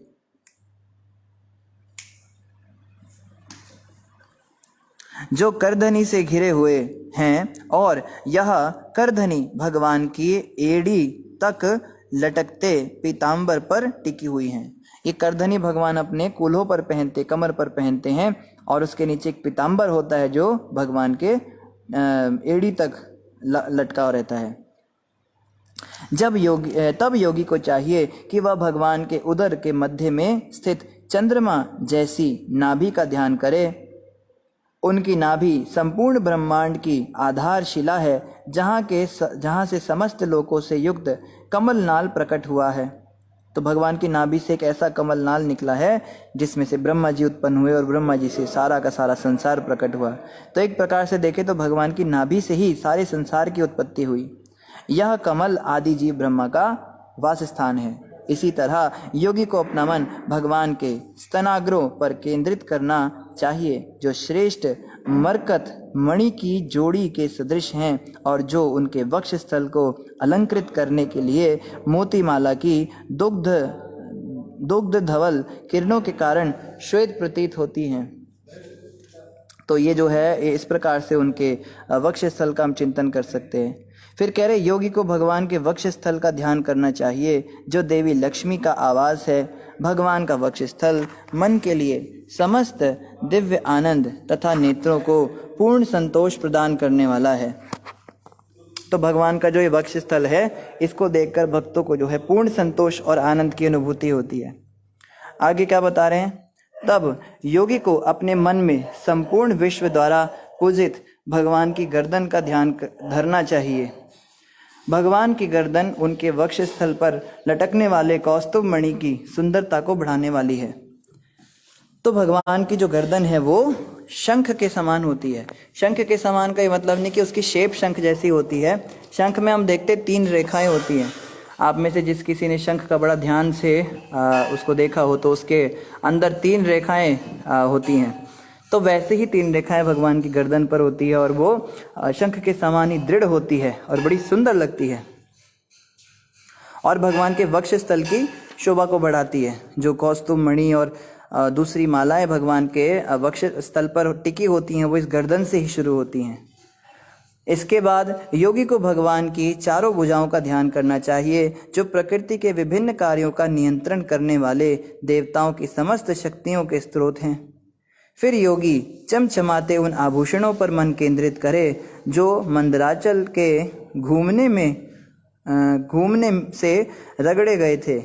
जो करधनी से घिरे हुए हैं, और यह करधनी भगवान की एड़ी तक लटकते पीतांबर पर टिकी हुई हैं। ये करधनी भगवान अपने कूल्हों पर पहनते, कमर पर पहनते हैं, और उसके नीचे एक पीतांबर होता है जो भगवान के एड़ी तक लटका रहता है। तब योगी को चाहिए कि वह भगवान के उदर के मध्य में स्थित चंद्रमा जैसी नाभि का ध्यान करे। उनकी नाभि संपूर्ण ब्रह्मांड की आधारशिला है, जहाँ से समस्त लोकों से युक्त कमल नाल प्रकट हुआ है। तो भगवान की नाभि से एक ऐसा कमल नाल निकला है जिसमें से ब्रह्मा जी उत्पन्न हुए और ब्रह्मा जी से सारा का सारा संसार प्रकट हुआ। तो एक प्रकार से देखें तो भगवान की नाभि से ही सारे संसार की उत्पत्ति हुई। यह कमल आदि जीव ब्रह्मा का वास स्थान है। इसी तरह योगी को अपना मन भगवान के स्तनाग्रों पर केंद्रित करना चाहिए, जो श्रेष्ठ मरकत मणि की जोड़ी के सदृश हैं और जो उनके वक्ष स्थल को अलंकृत करने के लिए मोतीमाला की दुग्ध धवल किरणों के कारण श्वेत प्रतीत होती हैं। तो ये जो है इस प्रकार से उनके वक्ष स्थल का हम चिंतन कर सकते हैं। फिर कह रहे योगी को भगवान के वक्ष स्थल का ध्यान करना चाहिए, जो देवी लक्ष्मी का आवास है। भगवान का वक्ष स्थल मन के लिए समस्त दिव्य आनंद तथा नेत्रों को पूर्ण संतोष प्रदान करने वाला है। तो भगवान का जो ये वक्ष स्थल है, इसको देखकर भक्तों को जो है पूर्ण संतोष और आनंद की अनुभूति होती है। आगे क्या बता रहे हैं? तब योगी को अपने मन में संपूर्ण विश्व द्वारा पूजित भगवान की गर्दन का ध्यान धरना चाहिए। भगवान की गर्दन उनके वक्ष स्थल पर लटकने वाले कौस्तुभ मणि की सुंदरता को बढ़ाने वाली है। तो भगवान की जो गर्दन है वो शंख के समान होती है। शंख के समान का ये मतलब नहीं कि उसकी शेप शंख जैसी होती है। शंख में हम देखते 3 रेखाएं होती हैं। आप में से जिस किसी ने शंख का बड़ा ध्यान से उसको देखा हो तो उसके अंदर 3 रेखाएं होती हैं। तो वैसे ही 3 रेखाएं भगवान की गर्दन पर होती है और वो शंख के समान ही दृढ़ होती है और बड़ी सुंदर लगती है और भगवान के वक्ष स्थल की शोभा को बढ़ाती है। जो कौस्तुभ मणि और दूसरी मालाएं भगवान के वक्ष स्थल पर टिकी होती हैं वो इस गर्दन से ही शुरू होती हैं। इसके बाद योगी को भगवान की चारों भुजाओं का ध्यान करना चाहिए, जो प्रकृति के विभिन्न कार्यों का नियंत्रण करने वाले देवताओं की समस्त शक्तियों के स्रोत हैं। फिर योगी चमचमाते उन आभूषणों पर मन केंद्रित करे जो मंदराचल के घूमने से रगड़े गए थे,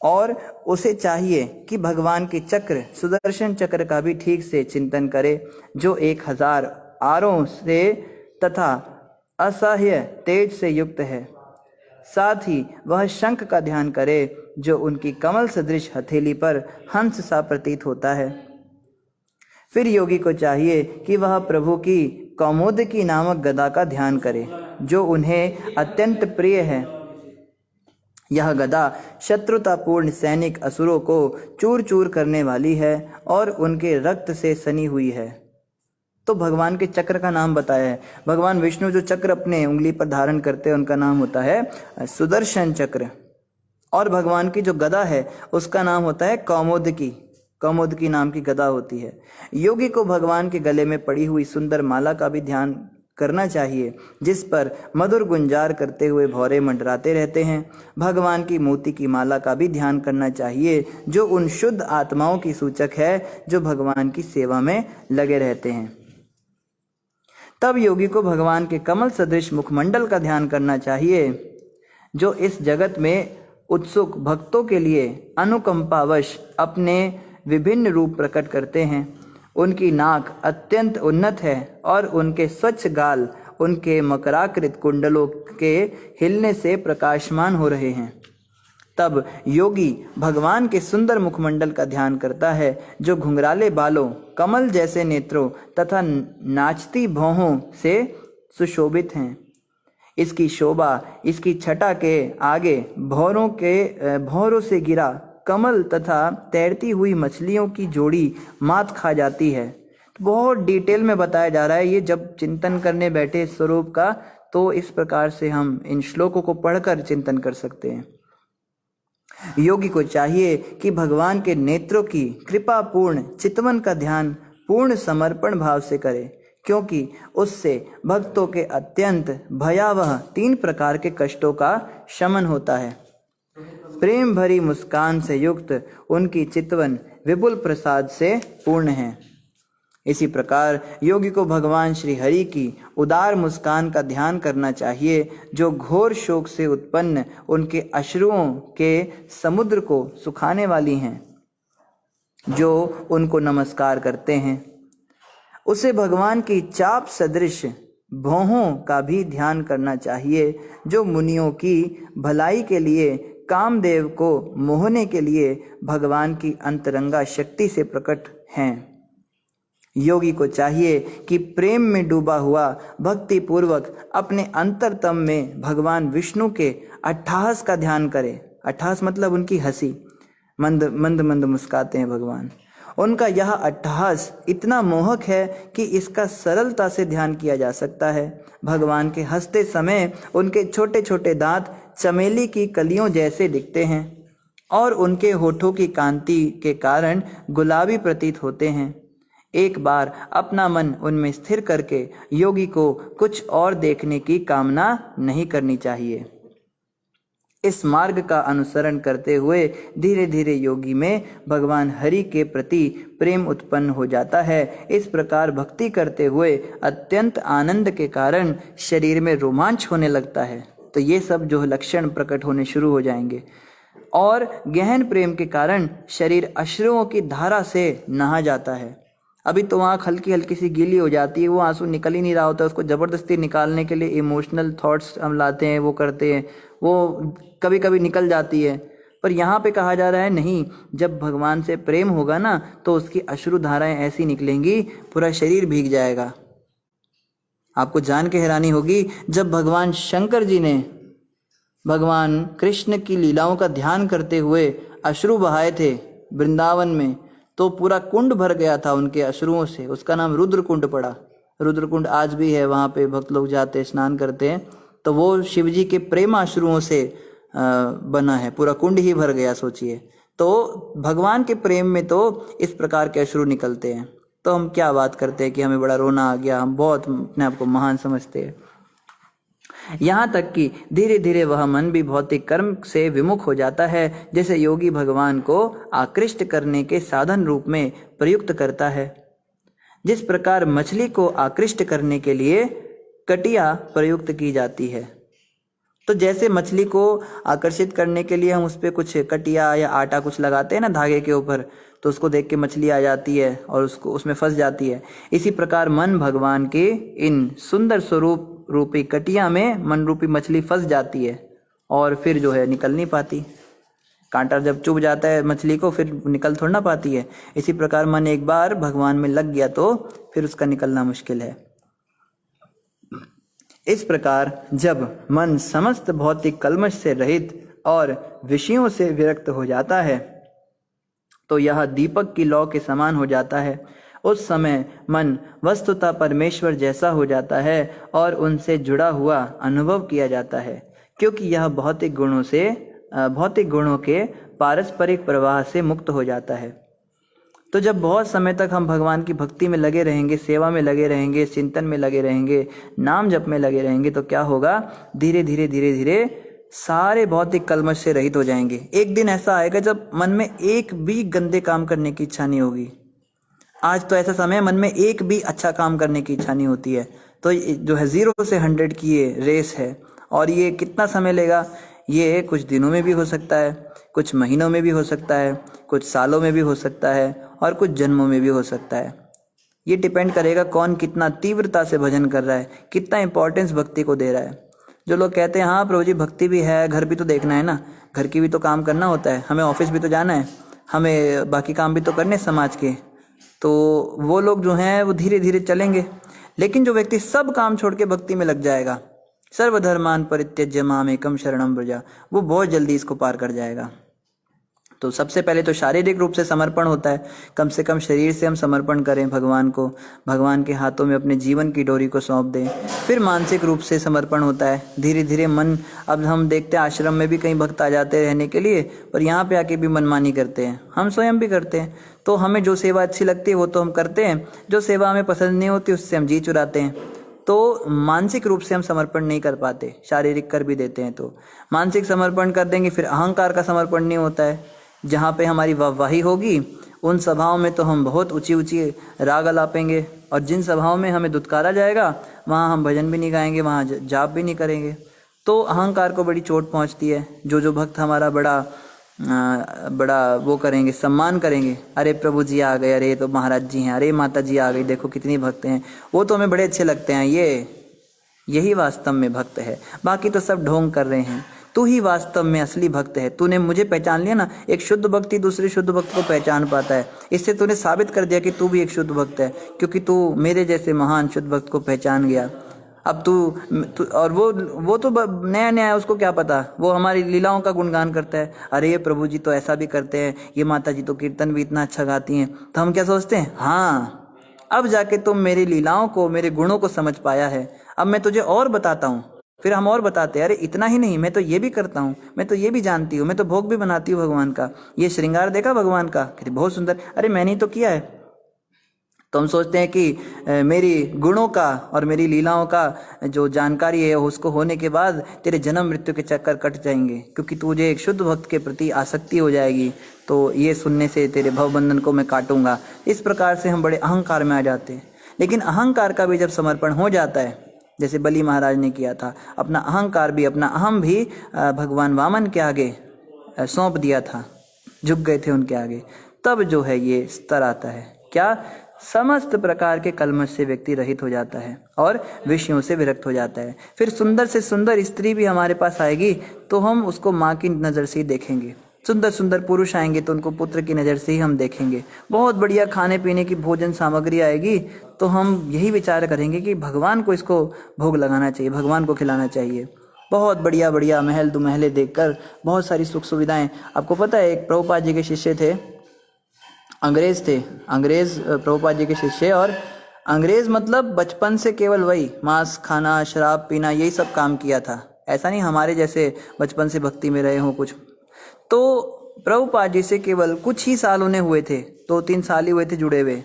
और उसे चाहिए कि भगवान के चक्र सुदर्शन चक्र का भी ठीक से चिंतन करे, जो 1000 आरों से तथा असह्य तेज से युक्त है। साथ ही वह शंख का ध्यान करे जो उनकी कमल सदृश हथेली पर हंस सा प्रतीत होता है। फिर योगी को चाहिए कि वह प्रभु की कौमुदकी नामक गदा का ध्यान करे, जो उन्हें अत्यंत प्रिय है। यह गदा शत्रुतापूर्ण सैनिक असुरों को चूर चूर करने वाली है और उनके रक्त से सनी हुई है। तो भगवान के चक्र का नाम बताया है। भगवान विष्णु जो चक्र अपने उंगली पर धारण करते हैं उनका नाम होता है सुदर्शन चक्र, और भगवान की जो गदा है उसका नाम होता है कौमुदकी। कौमुदकी नाम की गदा होती है। योगी को भगवान के गले में पड़ी हुई सुंदर माला का भी ध्यान करना चाहिए, जिस पर मधुर गुंजार करते हुए भौरे मंडराते रहते हैं। भगवान की मोती की माला का भी ध्यान करना चाहिए, जो उन शुद्ध आत्माओं की सूचक है जो भगवान की सेवा में लगे रहते हैं। तब योगी को भगवान के कमल सदृश मुखमंडल का ध्यान करना चाहिए, जो इस जगत में उत्सुक भक्तों के लिए अनुकंपावश अपने विभिन्न रूप प्रकट करते हैं। उनकी नाक अत्यंत उन्नत है और उनके स्वच्छ गाल उनके मकराकृत कुंडलों के हिलने से प्रकाशमान हो रहे हैं। तब योगी भगवान के सुंदर मुखमंडल का ध्यान करता है, जो घुंघराले बालों, कमल जैसे नेत्रों तथा नाचती भौहों से सुशोभित हैं। इसकी शोभा, इसकी छटा के आगे भौरों से गिरा कमल तथा तैरती हुई मछलियों की जोड़ी मात खा जाती है। बहुत डिटेल में बताया जा रहा है ये, जब चिंतन करने बैठे स्वरूप का, तो इस प्रकार से हम इन श्लोकों को पढ़कर चिंतन कर सकते हैं। योगी को चाहिए कि भगवान के नेत्रों की कृपा पूर्ण चितवन का ध्यान पूर्ण समर्पण भाव से करे, क्योंकि उससे भक्तों के अत्यंत भयावह 3 प्रकार के कष्टों का शमन होता है। प्रेम भरी मुस्कान से युक्त उनकी चितवन विपुल प्रसाद से पूर्ण है। इसी प्रकार योगी को भगवान श्री हरि की उदार मुस्कान का ध्यान करना चाहिए, जो घोर शोक से उत्पन्न उनके अश्रुओं के समुद्र को सुखाने वाली हैं, जो उनको नमस्कार करते हैं। उसे भगवान की चाप सदृश भौहों का भी ध्यान करना चाहिए, जो मुनियों की भलाई के लिए, कामदेव को मोहने के लिए भगवान की अंतरंगा शक्ति से प्रकट हैं। योगी को चाहिए कि प्रेम में डूबा हुआ भक्ति पूर्वक अपने अंतरतम में भगवान विष्णु के अट्ठहास का ध्यान करे। अट्ठहास मतलब उनकी हंसी, मंद मंद मंद मुस्काते हैं भगवान। उनका यह अट्ठहास इतना मोहक है कि इसका सरलता से ध्यान किया जा सकता है। भगवान के हंसते समय उनके छोटे छोटे दांत चमेली की कलियों जैसे दिखते हैं और उनके होठों की कांति के कारण गुलाबी प्रतीत होते हैं। एक बार अपना मन उनमें स्थिर करके योगी को कुछ और देखने की कामना नहीं करनी चाहिए। इस मार्ग का अनुसरण करते हुए धीरे धीरे योगी में भगवान हरि के प्रति प्रेम उत्पन्न हो जाता है। इस प्रकार भक्ति करते हुए अत्यंत आनंद के कारण शरीर में रोमांच होने लगता है। तो ये सब जो लक्षण प्रकट होने शुरू हो जाएंगे, और गहन प्रेम के कारण शरीर अश्रुओं की धारा से नहा जाता है। अभी तो आँख हल्की हल्की सी गीली हो जाती है, वो आंसू निकल ही नहीं रहा होता, उसको ज़बरदस्ती निकालने के लिए इमोशनल थॉट्स हम लाते हैं, वो करते हैं, वो कभी कभी निकल जाती है। पर यहाँ पे कहा जा रहा है नहीं, जब भगवान से प्रेम होगा ना तो उसकी अश्रु धाराएं ऐसी निकलेंगी, पूरा शरीर भीग जाएगा। आपको जान के हैरानी होगी, जब भगवान शंकर जी ने भगवान कृष्ण की लीलाओं का ध्यान करते हुए अश्रु बहाए थे वृंदावन में, तो पूरा कुंड भर गया था उनके अश्रुओं से। उसका नाम रुद्र कुंड पड़ा। रुद्र कुंड आज भी है, वहाँ पे भक्त लोग जाते स्नान करते हैं। तो वो शिव जी के प्रेम अश्रुओं से बना है, पूरा कुंड ही भर गया, सोचिए। तो भगवान के प्रेम में तो इस प्रकार के अश्रु निकलते हैं। तो हम क्या बात करते हैं कि हमें बड़ा रोना आ गया, हम बहुत अपने आप को महान समझते हैं। यहाँ तक कि धीरे धीरे वह मन भी भौतिक कर्म से विमुख हो जाता है, जैसे योगी भगवान को आकृष्ट करने के साधन रूप में प्रयुक्त करता है। जिस प्रकार मछली को आकृष्ट करने के लिए कटिया प्रयुक्त की जाती है, तो जैसे मछली को आकर्षित करने के लिए हम उस पर कुछ कटिया या आटा कुछ लगाते हैं ना धागे के ऊपर, तो उसको देख के मछली आ जाती है और उसको उसमें फंस जाती है। इसी प्रकार मन भगवान के इन सुंदर स्वरूप रूपी कटिया में मन रूपी मछली फंस जाती है और फिर जो है निकल नहीं पाती। कांटा जब चुभ जाता है मछली को फिर निकल थोड़ा ना पाती है। इसी प्रकार मन एक बार भगवान में लग गया तो फिर उसका निकलना मुश्किल है। इस प्रकार जब मन समस्त भौतिक कल्मश से रहित और विषयों से विरक्त हो जाता है तो यह दीपक की लौ के समान हो जाता है। उस समय मन वस्तुतः परमेश्वर जैसा हो जाता है और उनसे जुड़ा हुआ अनुभव किया जाता है, क्योंकि यह भौतिक गुणों के पारस्परिक प्रवाह से मुक्त हो जाता है। तो जब बहुत समय तक हम भगवान की भक्ति में लगे रहेंगे, सेवा में लगे रहेंगे, चिंतन में लगे रहेंगे, नाम जप में लगे रहेंगे, तो क्या होगा, धीरे धीरे सारे भौतिक कल्मश से रहित हो जाएंगे। एक दिन ऐसा आएगा जब मन में एक भी गंदे काम करने की इच्छा नहीं होगी। आज तो ऐसा समय मन में एक भी अच्छा काम करने की इच्छा नहीं होती है। तो जो है 0 से 100 की ये रेस है, और ये कितना समय लेगा, ये कुछ दिनों में भी हो सकता है, कुछ महीनों में भी हो सकता है, कुछ सालों में भी हो सकता है, और कुछ जन्मों में भी हो सकता है। ये डिपेंड करेगा कौन कितना तीव्रता से भजन कर रहा है, कितना इंपॉर्टेंस भक्ति को दे रहा है। जो लोग कहते हैं हाँ प्रभु जी भक्ति भी है, घर भी तो देखना है ना, घर की भी तो काम करना होता है, हमें ऑफिस भी तो जाना है, हमें बाकी काम भी तो करने समाज के, तो वो लोग जो हैं वो धीरे धीरे चलेंगे। लेकिन जो व्यक्ति सब काम छोड़ के भक्ति में लग जाएगा, सर्वधर्मान परित्यज्य मामेकं शरणं व्रज, वो बहुत जल्दी इसको पार कर जाएगा। तो सबसे पहले तो शारीरिक रूप से समर्पण होता है, कम से कम शरीर से हम समर्पण करें भगवान को, भगवान के हाथों में अपने जीवन की डोरी को सौंप दें। फिर मानसिक रूप से समर्पण होता है, धीरे धीरे मन, अब हम देखते हैं आश्रम में भी कई भक्त आ जाते हैं रहने के लिए, पर यहाँ पे आके भी मनमानी करते हैं, हम स्वयं भी करते हैं। तो हमें जो सेवा अच्छी लगती है वो तो हम करते हैं, जो सेवा हमें पसंद नहीं होती उससे हम जी चुराते हैं। तो मानसिक रूप से हम समर्पण नहीं कर पाते, शारीरिक कर भी देते हैं तो मानसिक समर्पण कर देंगे। फिर अहंकार का समर्पण नहीं होता है, जहाँ पे हमारी वाहवाही होगी उन सभाओं में तो हम बहुत ऊंची ऊंची राग अलापेंगे, और जिन सभाओं में हमें दुत्कारा जाएगा वहाँ हम भजन भी नहीं गाएंगे, वहाँ जाप भी नहीं करेंगे। तो अहंकार को बड़ी चोट पहुँचती है। जो भक्त हमारा बड़ा वो करेंगे, सम्मान करेंगे, अरे प्रभु जी आ गए, अरे तो महाराज जी हैं, अरे माता जी आ गई, देखो कितनी भक्त हैं, वो तो हमें बड़े अच्छे लगते हैं। यही वास्तव में भक्त है, बाकी तो सब ढोंग कर रहे हैं। तू ही वास्तव में असली भक्त है। तूने मुझे पहचान लिया ना, एक शुद्ध भक्त ही दूसरे शुद्ध भक्त को पहचान पाता है। इससे तूने साबित कर दिया कि तू भी एक शुद्ध भक्त है, क्योंकि तू मेरे जैसे महान शुद्ध भक्त को पहचान गया। अब तू और वो तो नया है, उसको क्या पता, वो हमारी लीलाओं का गुणगान करता है, अरे ये प्रभु जी तो ऐसा भी करते हैं, ये माता जी तो कीर्तन भी इतना अच्छा गाती हैं। तो हम क्या सोचते हैं, हाँ अब जाके तुम मेरी लीलाओं को, मेरे गुणों को समझ पाया है, अब मैं तुझे और बताता हूँ। फिर हम और बताते हैं, अरे इतना ही नहीं, मैं तो ये भी करता हूँ, मैं तो ये भी जानती हूँ, मैं तो भोग भी बनाती हूँ भगवान का, ये श्रृंगार देखा भगवान का, कहते बहुत सुंदर, अरे मैंने ही तो किया है। तो हम सोचते हैं कि मेरी गुणों का और मेरी लीलाओं का जो जानकारी है उसको होने के बाद तेरे जन्म मृत्यु के चक्कर कट जाएंगे, क्योंकि तुझे एक शुद्ध भक्त के प्रति आसक्ति हो जाएगी, तो ये सुनने से तेरे भवबंधन को मैं काटूंगा। इस प्रकार से हम बड़े अहंकार में आ जाते हैं। लेकिन अहंकार का भी जब समर्पण हो जाता है, जैसे बलि महाराज ने किया था, अपना अहंकार भी, अपना अहम भी भगवान वामन के आगे सौंप दिया था, झुक गए थे उनके आगे, तब जो है ये स्तर आता है, क्या, समस्त प्रकार के कल्मश से व्यक्ति रहित हो जाता है और विषयों से विरक्त हो जाता है। फिर सुंदर से सुंदर स्त्री भी हमारे पास आएगी तो हम उसको माँ की नज़र से ही देखेंगे, सुंदर सुंदर पुरुष आएंगे तो उनको पुत्र की नज़र से ही हम देखेंगे, बहुत बढ़िया खाने पीने की भोजन सामग्री आएगी तो हम यही विचार करेंगे कि भगवान को इसको भोग लगाना चाहिए, भगवान को खिलाना चाहिए। बहुत बढ़िया बढ़िया महल दुमहले देखकर, बहुत सारी सुख सुविधाएं। आपको पता है एक प्रभुपाद जी के शिष्य थे, अंग्रेज थे, अंग्रेज प्रभुपाद जी के शिष्य, और अंग्रेज मतलब बचपन से केवल वही मांस खाना, शराब पीना, यही सब काम किया था। ऐसा नहीं हमारे जैसे बचपन से भक्ति में रहे हों कुछ। तो प्रभुपाद जी से केवल कुछ ही साल उन्हें हुए थे, 2-3 साल ही हुए थे जुड़े हुए,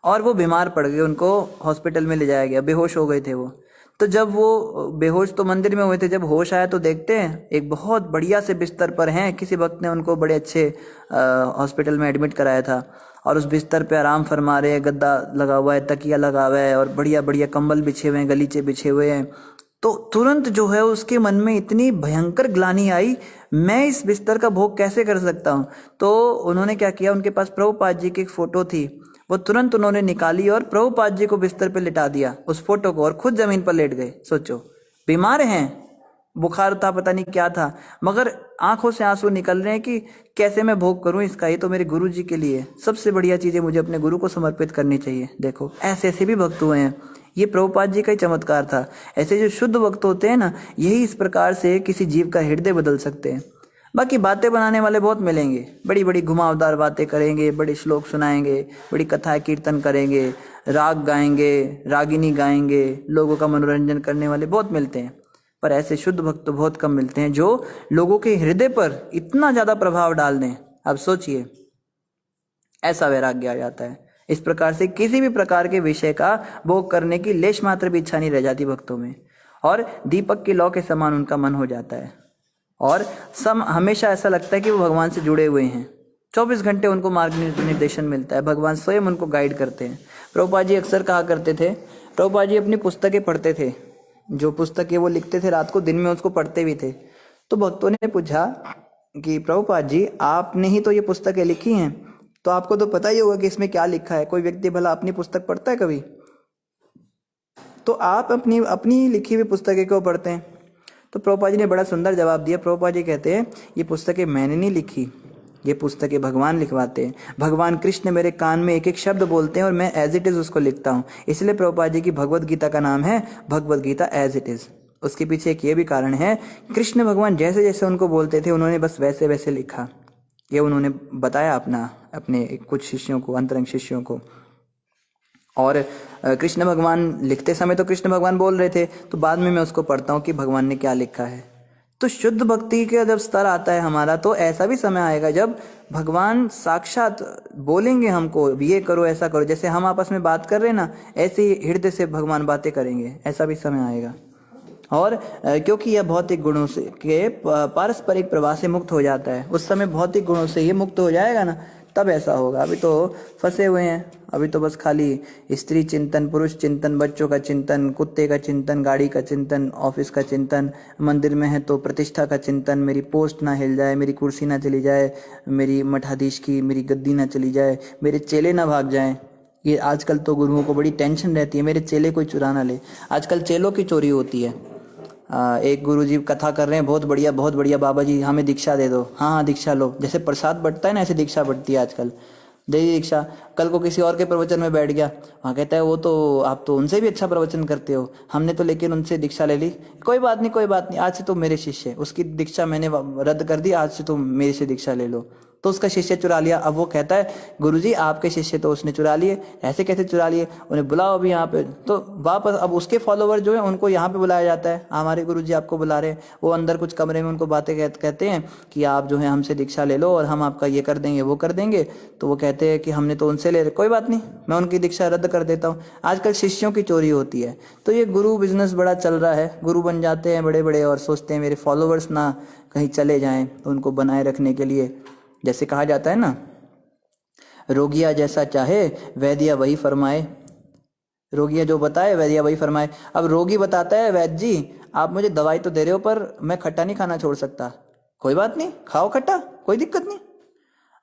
और वो बीमार पड़ गए, उनको हॉस्पिटल में ले जाया गया, बेहोश हो गए थे वो। तो जब वो बेहोश तो मंदिर में हुए थे, जब होश आया तो देखते हैं एक बहुत बढ़िया से बिस्तर पर हैं, किसी वक्त ने उनको बड़े अच्छे हॉस्पिटल में एडमिट कराया था, और उस बिस्तर पे आराम फरमा रहे हैं, गद्दा लगा हुआ है, तकिया लगा हुआ है, और बढ़िया बढ़िया कंबल बिछे हुए हैं, गलीचे बिछे हुए हैं। तो तुरंत जो है उसके मन में इतनी भयंकर ग्लानि आई, मैं इस बिस्तर का भोग कैसे कर सकता हूँ। तो उन्होंने क्या किया, उनके पास प्रभुपाद जी की एक फ़ोटो थी, वो तुरंत उन्होंने निकाली और प्रभुपाद जी को बिस्तर पर लिटा दिया, उस फोटो को, और खुद जमीन पर लेट गए। सोचो, बीमार हैं बुखार था, पता नहीं क्या था, मगर आंखों से आंसू निकल रहे हैं कि कैसे मैं भोग करूं इसका, ये तो मेरे गुरु जी के लिए सबसे बढ़िया चीज़ है, मुझे अपने गुरु को समर्पित करनी चाहिए। देखो ऐसे ऐसे भी भक्त हुए हैं, ये प्रभुपाद जी का ही चमत्कार था। ऐसे जो शुद्ध भक्त होते हैं ना, यही इस प्रकार से किसी जीव का हृदय बदल सकते हैं। बाकी बातें बनाने वाले बहुत मिलेंगे, बड़ी बड़ी घुमावदार बातें करेंगे, बड़े श्लोक सुनाएंगे, बड़ी कथा कीर्तन करेंगे, राग गाएंगे, रागिनी गाएंगे, लोगों का मनोरंजन करने वाले बहुत मिलते हैं। पर ऐसे शुद्ध भक्त तो बहुत कम मिलते हैं जो लोगों के हृदय पर इतना ज़्यादा प्रभाव डाल दें। अब सोचिए, ऐसा वैराग्य आ जाता है। इस प्रकार से किसी भी प्रकार के विषय का भोग करने की लेश मात्र भी इच्छा नहीं रह जाती भक्तों में, और दीपक की लौ के समान उनका मन हो जाता है, और हमेशा ऐसा लगता है कि वो भगवान से जुड़े हुए हैं। 24 घंटे उनको मार्ग निर्देशन मिलता है, भगवान स्वयं उनको गाइड करते हैं। प्रभुपाद जी अक्सर कहा करते थे, प्रभुपाद जी अपनी पुस्तकें पढ़ते थे, जो पुस्तकें वो लिखते थे रात को, दिन में उसको पढ़ते भी थे। तो भक्तों ने पूछा कि प्रभुपाद जी आपने ही तो ये पुस्तकें लिखी हैं, तो आपको तो पता ही होगा कि इसमें क्या लिखा है। कोई व्यक्ति भला अपनी पुस्तक पढ़ता है कभी? तो आप अपनी अपनी लिखी हुई पुस्तकें क्यों पढ़ते हैं? तो प्रभुपाद जी ने बड़ा सुंदर जवाब दिया। प्रभुपाद जी कहते हैं, ये पुस्तकें मैंने नहीं लिखी, ये पुस्तकें भगवान लिखवाते हैं। भगवान कृष्ण मेरे कान में एक एक शब्द बोलते हैं और मैं एज इट इज़ उसको लिखता हूँ। इसलिए प्रभुपाद जी की भगवद गीता का नाम है Bhagavad Gita as it is. उसके पीछे एक ये भी कारण है, कृष्ण भगवान जैसे जैसे उनको बोलते थे उन्होंने बस वैसे वैसे लिखा। ये उन्होंने बताया अपने कुछ शिष्यों को, अंतरंग शिष्यों को। और कृष्ण भगवान लिखते समय तो कृष्ण भगवान बोल रहे थे, तो बाद में मैं उसको पढ़ता हूँ कि भगवान ने क्या लिखा है। तो शुद्ध भक्ति का जब स्तर आता है हमारा, तो ऐसा भी समय आएगा जब भगवान साक्षात बोलेंगे हमको, ये करो ऐसा करो। जैसे हम आपस में बात कर रहे हैं ना, ऐसे ही हृदय से भगवान बातें करेंगे, ऐसा भी समय आएगा। और क्योंकि यह भौतिक गुणों से के पारस्परिक प्रवाह से मुक्त हो जाता है, उस समय भौतिक गुणों से ये मुक्त हो जाएगा ना, तब ऐसा होगा। अभी तो फंसे हुए हैं, अभी तो बस खाली स्त्री चिंतन, पुरुष चिंतन, बच्चों का चिंतन, कुत्ते का चिंतन, गाड़ी का चिंतन, ऑफिस का चिंतन, मंदिर में है तो प्रतिष्ठा का चिंतन, मेरी पोस्ट ना हिल जाए, मेरी कुर्सी ना चली जाए, मेरी मठाधीश की मेरी गद्दी ना चली जाए, मेरे चेले ना भाग जाएं। ये आजकल तो गुरुओं को बड़ी टेंशन रहती है, मेरे चेले कोई चुरा ना ले। आजकल चेलों की चोरी होती है। एक गुरुजी कथा कर रहे हैं, बहुत बढ़िया बाबा जी हमें दीक्षा दे दो। हाँ हाँ दीक्षा लो, जैसे प्रसाद बंटता है ना, ऐसे दीक्षा बंटती है आजकल। दे दी दीक्षा। कल को किसी और के प्रवचन में बैठ गया, वहाँ कहता है वो तो आप तो उनसे भी अच्छा प्रवचन करते हो, हमने तो लेकिन उनसे दीक्षा ले ली। कोई बात नहीं, आज से तुम मेरे शिष्य है, उसकी दीक्षा मैंने रद्द कर दी, आज से तुम मेरे से दीक्षा ले लो। तो उसका शिष्य चुरा लिया। अब वो कहता है गुरुजी आपके शिष्य तो उसने चुरा लिए, ऐसे कैसे चुरा लिए, उन्हें बुलाओ अभी यहाँ पे। तो वापस अब उसके फॉलोवर जो है उनको यहाँ पे बुलाया जाता है, हमारे गुरुजी आपको बुला रहे हैं। वो अंदर कुछ कमरे में उनको बातें कहते हैं कि आप जो है हमसे दीक्षा ले लो और हम आपका ये कर देंगे वो कर देंगे। तो वो कहते हैं कि हमने तो उनसे ले, कोई बात नहीं, मैं उनकी दीक्षा रद्द कर देता हूँ। आजकल शिष्यों की चोरी होती है। तो ये गुरु बिजनेस बड़ा चल रहा है, गुरु बन जाते हैं बड़े बड़े और सोचते हैं मेरे फॉलोवर्स ना कहीं चले जाएं, तो उनको बनाए रखने के लिए, जैसे कहा जाता है ना, रोगिया जैसा चाहे वैद्या वही फरमाए। रोगिया जो बताए वैद्या वही फरमाए। अब रोगी बताता है वैद्य जी आप मुझे दवाई तो दे रहे हो पर मैं खट्टा नहीं खाना छोड़ सकता। कोई बात नहीं, खाओ खट्टा, कोई दिक्कत नहीं।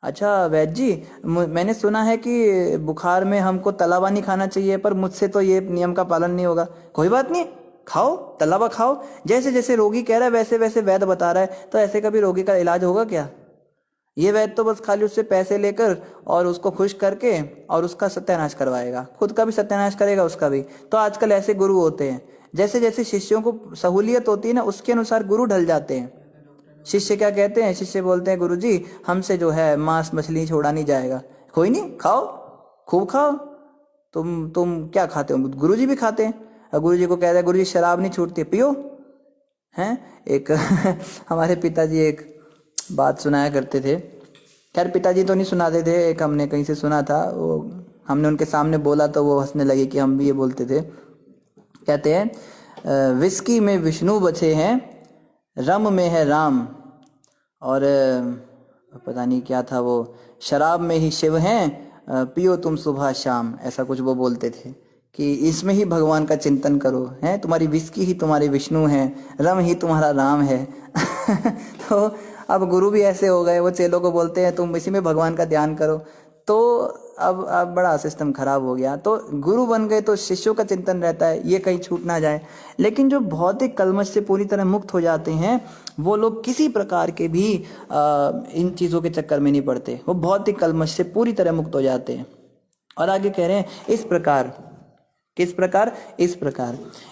अच्छा वैद्य जी मैंने सुना है कि बुखार में हमको तला हुआ नहीं खाना चाहिए, पर मुझसे तो ये नियम का पालन नहीं होगा। कोई बात नहीं, खाओ, तला हुआ खाओ। जैसे जैसे रोगी कह रहा है वैसे वैसे वैद्य बता रहा है। तो ऐसे कभी रोगी का इलाज होगा क्या? ये वैद्य तो बस खाली उससे पैसे लेकर और उसको खुश करके और उसका सत्यानाश करवाएगा, खुद का भी सत्यानाश करेगा, उसका भी। तो आजकल ऐसे गुरु होते हैं, जैसे जैसे शिष्यों को सहूलियत होती है ना, उसके अनुसार गुरु ढल जाते हैं। शिष्य क्या कहते हैं, शिष्य बोलते हैं गुरुजी हमसे जो है मांस मछली छोड़ा नहीं जाएगा। कोई नहीं, खाओ, खूब खाओ। तुम क्या खाते हो? गुरुजी भी खाते हैं। और गुरुजी को कहते हैं गुरुजी शराब नहीं छूटती, पियो। हैं एक हमारे पिताजी एक बात सुनाया करते थे। खैर पिताजी तो नहीं सुनाते थे, एक हमने कहीं से सुना था, वो हमने उनके सामने बोला तो वो हंसने लगे कि हम भी ये बोलते थे। कहते हैं विस्की में विष्णु बचे हैं, रम में है राम, और पता नहीं क्या था वो, शराब में ही शिव हैं, पियो तुम सुबह शाम, ऐसा कुछ वो बोलते थे कि इसमें ही भगवान का चिंतन करो। हैं तुम्हारी विस्की ही तुम्हारे विष्णु है, रम ही तुम्हारा राम है। तो अब गुरु भी ऐसे हो गए, वो चेलों को बोलते हैं तुम इसी में भगवान का ध्यान करो। तो अब बड़ा सिस्टम खराब हो गया। तो गुरु बन गए तो शिष्यों का चिंतन रहता है ये कहीं छूट ना जाए। लेकिन जो भौतिक कलमश से पूरी तरह मुक्त हो जाते हैं वो लोग किसी प्रकार के भी इन चीज़ों के चक्कर में नहीं पड़ते, वो भौतिक कलमश से पूरी तरह मुक्त हो जाते हैं। और आगे कह रहे हैं इस प्रकार, किस प्रकार,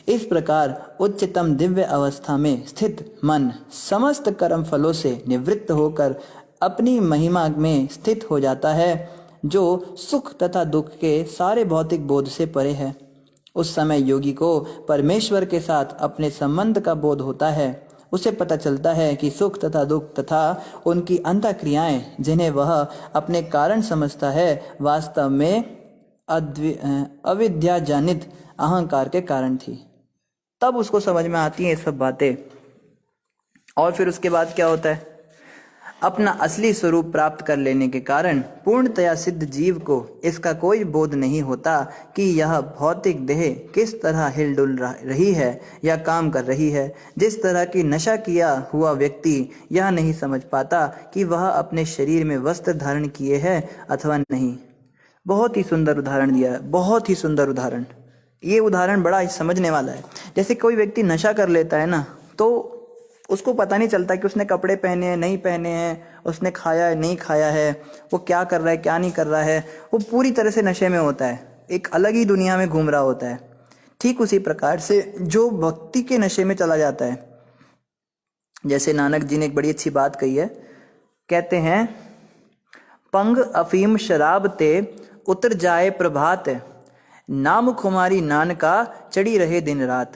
इस प्रकार उच्चतम दिव्य अवस्था में स्थित मन समस्त कर्म फलों से निवृत्त होकर अपनी महिमा में स्थित हो जाता है, जो सुख तथा दुख के सारे भौतिक बोध से परे है। उस समय योगी को परमेश्वर के साथ अपने संबंध का बोध होता है। उसे पता चलता है कि सुख तथा दुख तथा उनकी अंतःक्रियाएं जिन्हें वह अपने कारण समझता है वास्तव में अविद्याजनित अहंकार के कारण थी। तब उसको समझ में आती हैं ये सब बातें। और फिर उसके बाद क्या होता है, अपना असली स्वरूप प्राप्त कर लेने के कारण पूर्णतया सिद्ध जीव को इसका कोई बोध नहीं होता कि यह भौतिक देह किस तरह हिलडुल रही है या काम कर रही है। जिस तरह की नशा किया हुआ व्यक्ति यह नहीं समझ पाता कि वह अपने शरीर में वस्त्र धारण किए है अथवा नहीं। बहुत ही सुंदर उदाहरण दिया है, बहुत ही सुंदर उदाहरण। ये उदाहरण बड़ा ही समझने वाला है। जैसे कोई व्यक्ति नशा कर लेता है ना, तो उसको पता नहीं चलता कि उसने कपड़े पहने हैं नहीं पहने हैं, उसने खाया है नहीं खाया है, वो क्या कर रहा है क्या नहीं कर रहा है। वो पूरी तरह से नशे में होता है, एक अलग ही दुनिया में घूम रहा होता है। ठीक उसी प्रकार से जो भक्ति के नशे में चला जाता है, जैसे नानक जी ने एक बड़ी अच्छी बात कही है, कहते हैं पंग अफीम शराब ते उतर जाए प्रभात, नाम खुमारी नान का चढ़ी रहे दिन रात।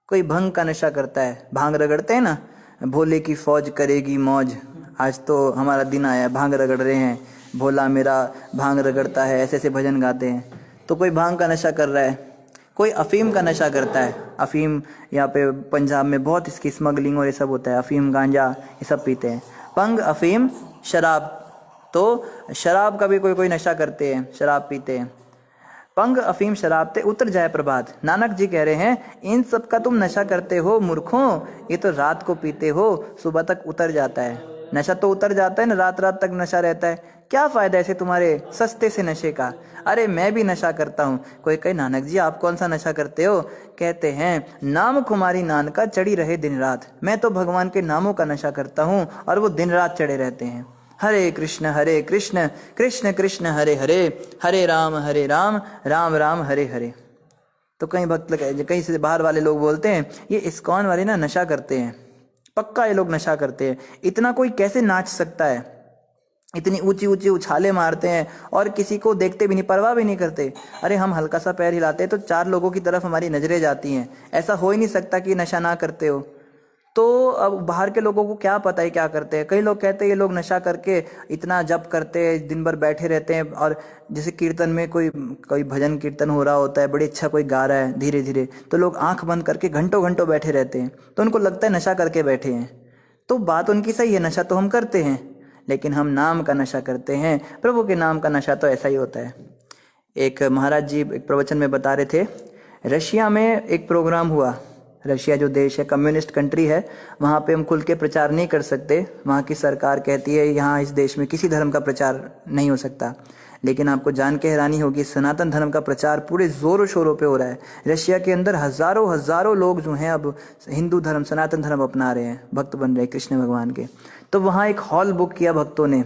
कोई भंग का नशा करता है, भांग रगड़ते हैं ना, भोले की फौज करेगी मौज। आज तो हमारा दिन आया, भांग रगड़ रहे हैं, भोला मेरा भांग रगड़ता है, ऐसे ऐसे भजन गाते हैं। तो कोई भांग का नशा कर रहा है, कोई अफीम का नशा करता है। अफीम यहाँ पे पंजाब में बहुत इसकी स्मगलिंग और ये सब होता है, अफीम गांजा ये सब पीते हैं। पंग अफीम शराब, तो शराब का भी कोई नशा करते हैं, शराब पीते हैं। पंग अफीम शराब ते उतर जाए प्रभात। नानक जी कह रहे हैं इन सब का तुम नशा करते हो मूर्खों, ये तो रात को पीते हो, सुबह तक उतर जाता है। नशा तो उतर जाता है ना, रात रात तक नशा रहता है। क्या फायदा ऐसे तुम्हारे सस्ते से नशे का। अरे मैं भी नशा करता हूँ। कोई कहे नानक जी आप कौन सा नशा करते हो, कहते हैं नाम कुमारी नान का चढ़ी रहे दिन रात। मैं तो भगवान के नामों का नशा करता हूँ और वो दिन रात चढ़े रहते हैं। हरे कृष्ण कृष्ण कृष्ण हरे हरे, हरे राम राम राम हरे हरे। तो कई भक्त कहीं से बाहर वाले लोग बोलते हैं ये इस्कॉन वाले ना नशा करते हैं, पक्का ये लोग नशा करते हैं। इतना कोई कैसे नाच सकता है, इतनी ऊंची ऊंची उछाले मारते हैं और किसी को देखते भी नहीं, परवाह भी नहीं करते। अरे हम हल्का सा पैर हिलाते हैं तो 4 लोगों की तरफ हमारी नजरें जाती हैं। ऐसा हो ही नहीं सकता कि नशा ना करते हो। तो अब बाहर के लोगों को क्या पता है क्या करते हैं। कई लोग कहते हैं ये लोग नशा करके इतना जप करते हैं, दिन भर बैठे रहते हैं। और जैसे कीर्तन में कोई भजन कीर्तन हो रहा होता है, बड़ी अच्छा कोई गा रहा है धीरे धीरे, तो लोग आंख बंद करके घंटों घंटों बैठे रहते हैं, तो उनको लगता है नशा करके बैठे हैं। तो बात उनकी सही है, नशा तो हम करते हैं, लेकिन हम नाम का नशा करते हैं। प्रभु के नाम का नशा तो ऐसा ही होता है। एक महाराज जी एक प्रवचन में बता रहे थे, रशिया में एक प्रोग्राम हुआ। रशिया जो देश है कम्युनिस्ट कंट्री है, वहाँ पे हम खुल के प्रचार नहीं कर सकते। वहाँ की सरकार कहती है यहाँ इस देश में किसी धर्म का प्रचार नहीं हो सकता। लेकिन आपको जान के हैरानी होगी, सनातन धर्म का प्रचार पूरे जोरों शोरों पे हो रहा है। रशिया के अंदर हजारों लोग जो हैं अब हिंदू धर्म सनातन धर्म अपना रहे हैं, भक्त बन रहे हैं कृष्ण भगवान के। तो वहाँ एक हॉल बुक किया भक्तों ने,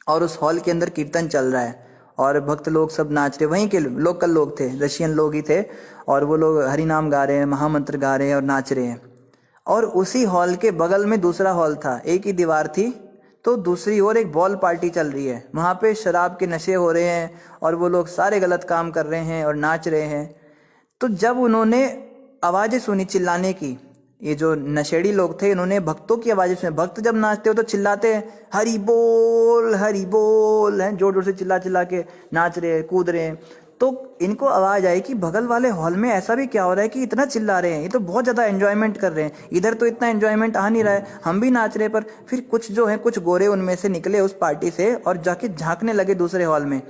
और उस हॉल के अंदर कीर्तन चल रहा है और भक्त लोग सब नाच रहे। वहीं के लोकल लोग थे, रशियन लोग ही थे, और वो लोग हरि नाम गा रहे हैं, महामंत्र गा रहे हैं और नाच रहे हैं। और उसी हॉल के बगल में दूसरा हॉल था, एक ही दीवार थी, तो दूसरी ओर एक बॉल पार्टी चल रही है। वहाँ पे शराब के नशे हो रहे हैं और वो लोग सारे गलत काम कर रहे हैं और नाच रहे हैं। तो जब उन्होंने आवाज़ें सुनी चिल्लाने की, ये जो नशेड़ी लोग थे इन्होंने भक्तों की आवाज़ें सुनी। भक्त जब नाचते हो तो चिल्लाते हैं हरि बोल हैं, जोर जोर से चिल्ला चिल्ला के नाच रहे हैं, कूद रहे हैं। तो इनको आवाज़ आई कि बगल वाले हॉल में ऐसा भी क्या हो रहा है कि इतना चिल्ला रहे हैं, ये तो बहुत ज़्यादा एंजॉयमेंट कर रहे हैं, इधर तो इतना एंजॉयमेंट आ नहीं रहा है, हम भी नाच रहे हैं। पर फिर कुछ जो है कुछ गोरे उनमें से निकले उस पार्टी से और जाके झांकने लगे दूसरे हॉल में।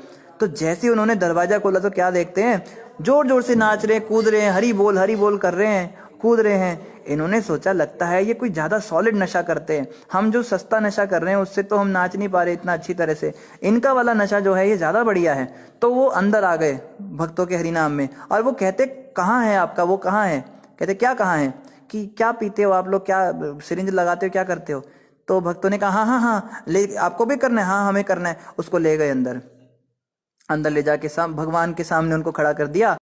तो जैसे ही उन्होंने दरवाज़ा खोला तो क्या देखते हैं, जोर जोर से नाच रहे हैं, कूद रहे हैं, हरि बोल कर रहे हैं, कूद रहे हैं। इन्होंने सोचा लगता है ये कोई ज़्यादा सॉलिड नशा करते हैं, हम जो सस्ता नशा कर रहे हैं उससे तो हम नाच नहीं पा रहे इतना अच्छी तरह से, इनका वाला नशा जो है ये ज़्यादा बढ़िया है। तो वो अंदर आ गए भक्तों के हरिनाम में, और वो कहते कहाँ है आपका, वो कहाँ है, कहते क्या कहाँ है, कि क्या पीते हो आप लोग, क्या सिरिंज लगाते हो, क्या करते हो। तो भक्तों ने कहा हाँ हाँ हाँ ले, आपको भी करना है, हाँ हमें करना है। उसको ले गए अंदर, अंदर ले जाके भगवान के सामने उनको खड़ा कर दिया,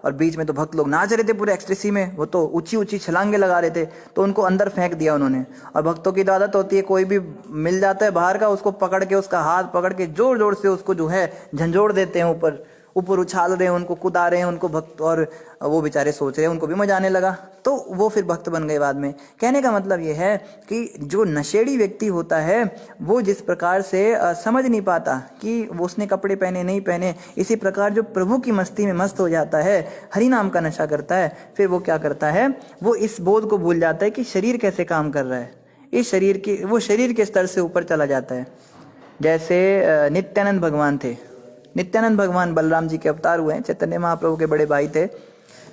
और बीच में तो भक्त लोग नाच रहे थे पूरे एक्सट्रेसी में, वो तो ऊंची ऊंची छलांगे लगा रहे थे, तो उनको अंदर फेंक दिया उन्होंने। और भक्तों की तो आदत होती है, कोई भी मिल जाता है बाहर का, उसको पकड़ के, उसका हाथ पकड़ के जोर जोर से उसको जो है झंझोड़ देते हैं, ऊपर ऊपर उछाल रहे हैं, उनको कुदा रहे हैं उनको भक्त, और वो बेचारे सोच रहे हैं, उनको भी मजा आने लगा, तो वो फिर भक्त बन गए बाद में। कहने का मतलब ये है कि जो नशेड़ी व्यक्ति होता है वो जिस प्रकार से समझ नहीं पाता कि वो उसने कपड़े पहने नहीं पहने, इसी प्रकार जो प्रभु की मस्ती में मस्त हो जाता है, हरि नाम का नशा करता है, फिर वो क्या करता है, वो इस बोध को भूल जाता है कि शरीर कैसे काम कर रहा है, इस शरीर की, वो शरीर के स्तर से ऊपर चला जाता है। जैसे नित्यानंद भगवान थे, नित्यानंद भगवान बलराम जी के अवतार हुए हैं, चैतन्य महाप्रभु के बड़े भाई थे।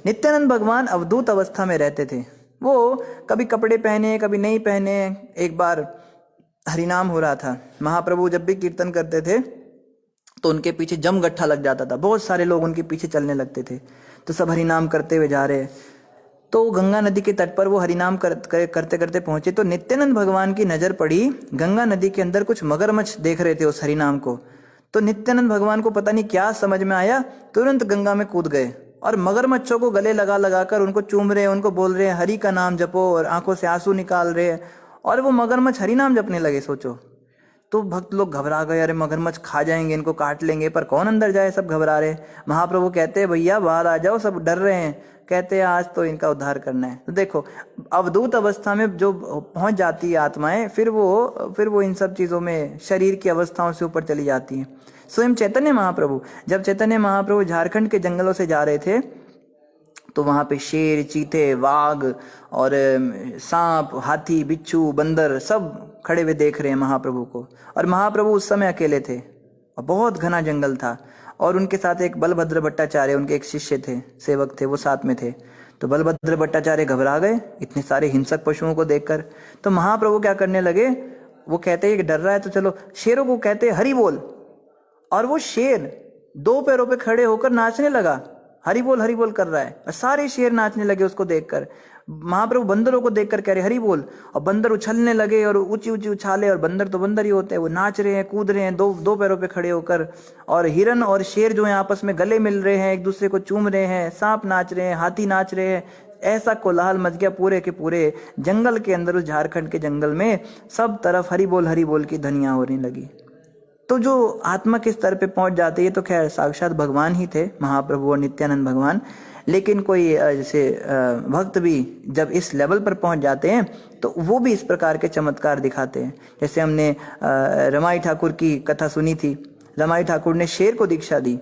नित्यानंद भगवान अवधूत अवस्था में रहते थे, वो कभी कपड़े पहने कभी नहीं पहने। एक बार हरिनाम हो रहा था, महाप्रभु जब भी कीर्तन करते थे तो उनके पीछे जम गट्ठा लग जाता था, बहुत सारे लोग उनके पीछे चलने लगते थे, तो सब हरिनाम करते हुए जा रहे। तो गंगा नदी के तट पर वो हरिनाम करते करते पहुंचे, तो नित्यानंद भगवान की नजर पड़ी, गंगा नदी के अंदर कुछ मगरमच्छ देख रहे थे उस हरिनाम को। तो नित्यानंद भगवान को पता नहीं क्या समझ में आया, तुरंत गंगा में कूद गए, और मगरमच्छों को गले लगा लगा कर उनको चूम रहे हैं, उनको बोल रहे हैं हरि का नाम जपो, और आंखों से आंसू निकाल रहे हैं, और वो मगरमच्छ हरि नाम जपने लगे। सोचो, तो भक्त लोग घबरा गए, अरे मगरमच्छ खा जाएंगे, इनको काट लेंगे, पर कौन अंदर जाए, सब घबरा रहे। महाप्रभु कहते हैं भैया बाहर आ जाओ, सब डर रहे हैं, कहते हैं आज तो इनका उद्धार करना है। तो देखो, अवधूत अवस्था में जो पहुंच जाती है आत्माएं, फिर वो इन सब चीजों में शरीर की अवस्थाओं से ऊपर चली जाती हैं। स्वयं चैतन्य महाप्रभु, जब चैतन्य महाप्रभु झारखंड के जंगलों से जा रहे थे, तो वहां पे शेर, चीते, वाघ और सांप, हाथी, बिच्छू, बंदर सब खड़े हुए देख रहे हैं महाप्रभु को। और महाप्रभु उस समय अकेले थे, और बहुत घना जंगल था, और उनके साथ एक बलभद्र भट्टाचार्य, उनके एक शिष्य थे, सेवक थे, वो साथ में थे। तो बलभद्र भट्टाचार्य घबरा गए इतने सारे हिंसक पशुओं को देखकर। तो महाप्रभु क्या करने लगे, वो कहते हैं कि डर रहा है तो चलो शेरों को कहते हैं हरि बोल, और वो शेर 2 पैरों पे खड़े होकर नाचने लगा, हरि बोल कर रहा है, और सारे शेर नाचने लगे उसको देखकर। महाप्रभु बंदरों को देखकर कह रहे हरि बोल, और बंदर उछलने लगे और ऊंची ऊंची उछाले, और बंदर तो बंदर ही होते हैं, वो नाच रहे हैं, कूद रहे हैं दो पैरों पे खड़े होकर। और हिरन और शेर जो है आपस में गले मिल रहे हैं, एक दूसरे को चूम रहे हैं, सांप नाच रहे हैं, हाथी नाच रहे हैं। ऐसा कोलाहल मच गया पूरे के पूरे जंगल के अंदर, उस झारखंड के जंगल में सब तरफ हरि बोल की ध्वनियां होने लगी। तो जो आत्मा के स्तर पे पहुंच जाते, ये तो खैर साक्षात भगवान ही थे, महाप्रभु और नित्यानंद भगवान। लेकिन कोई जैसे भक्त भी जब इस लेवल पर पहुंच जाते हैं तो वो भी इस प्रकार के चमत्कार दिखाते हैं। जैसे हमने रमाई ठाकुर की कथा सुनी थी, रमाई ठाकुर ने शेर को दीक्षा दी।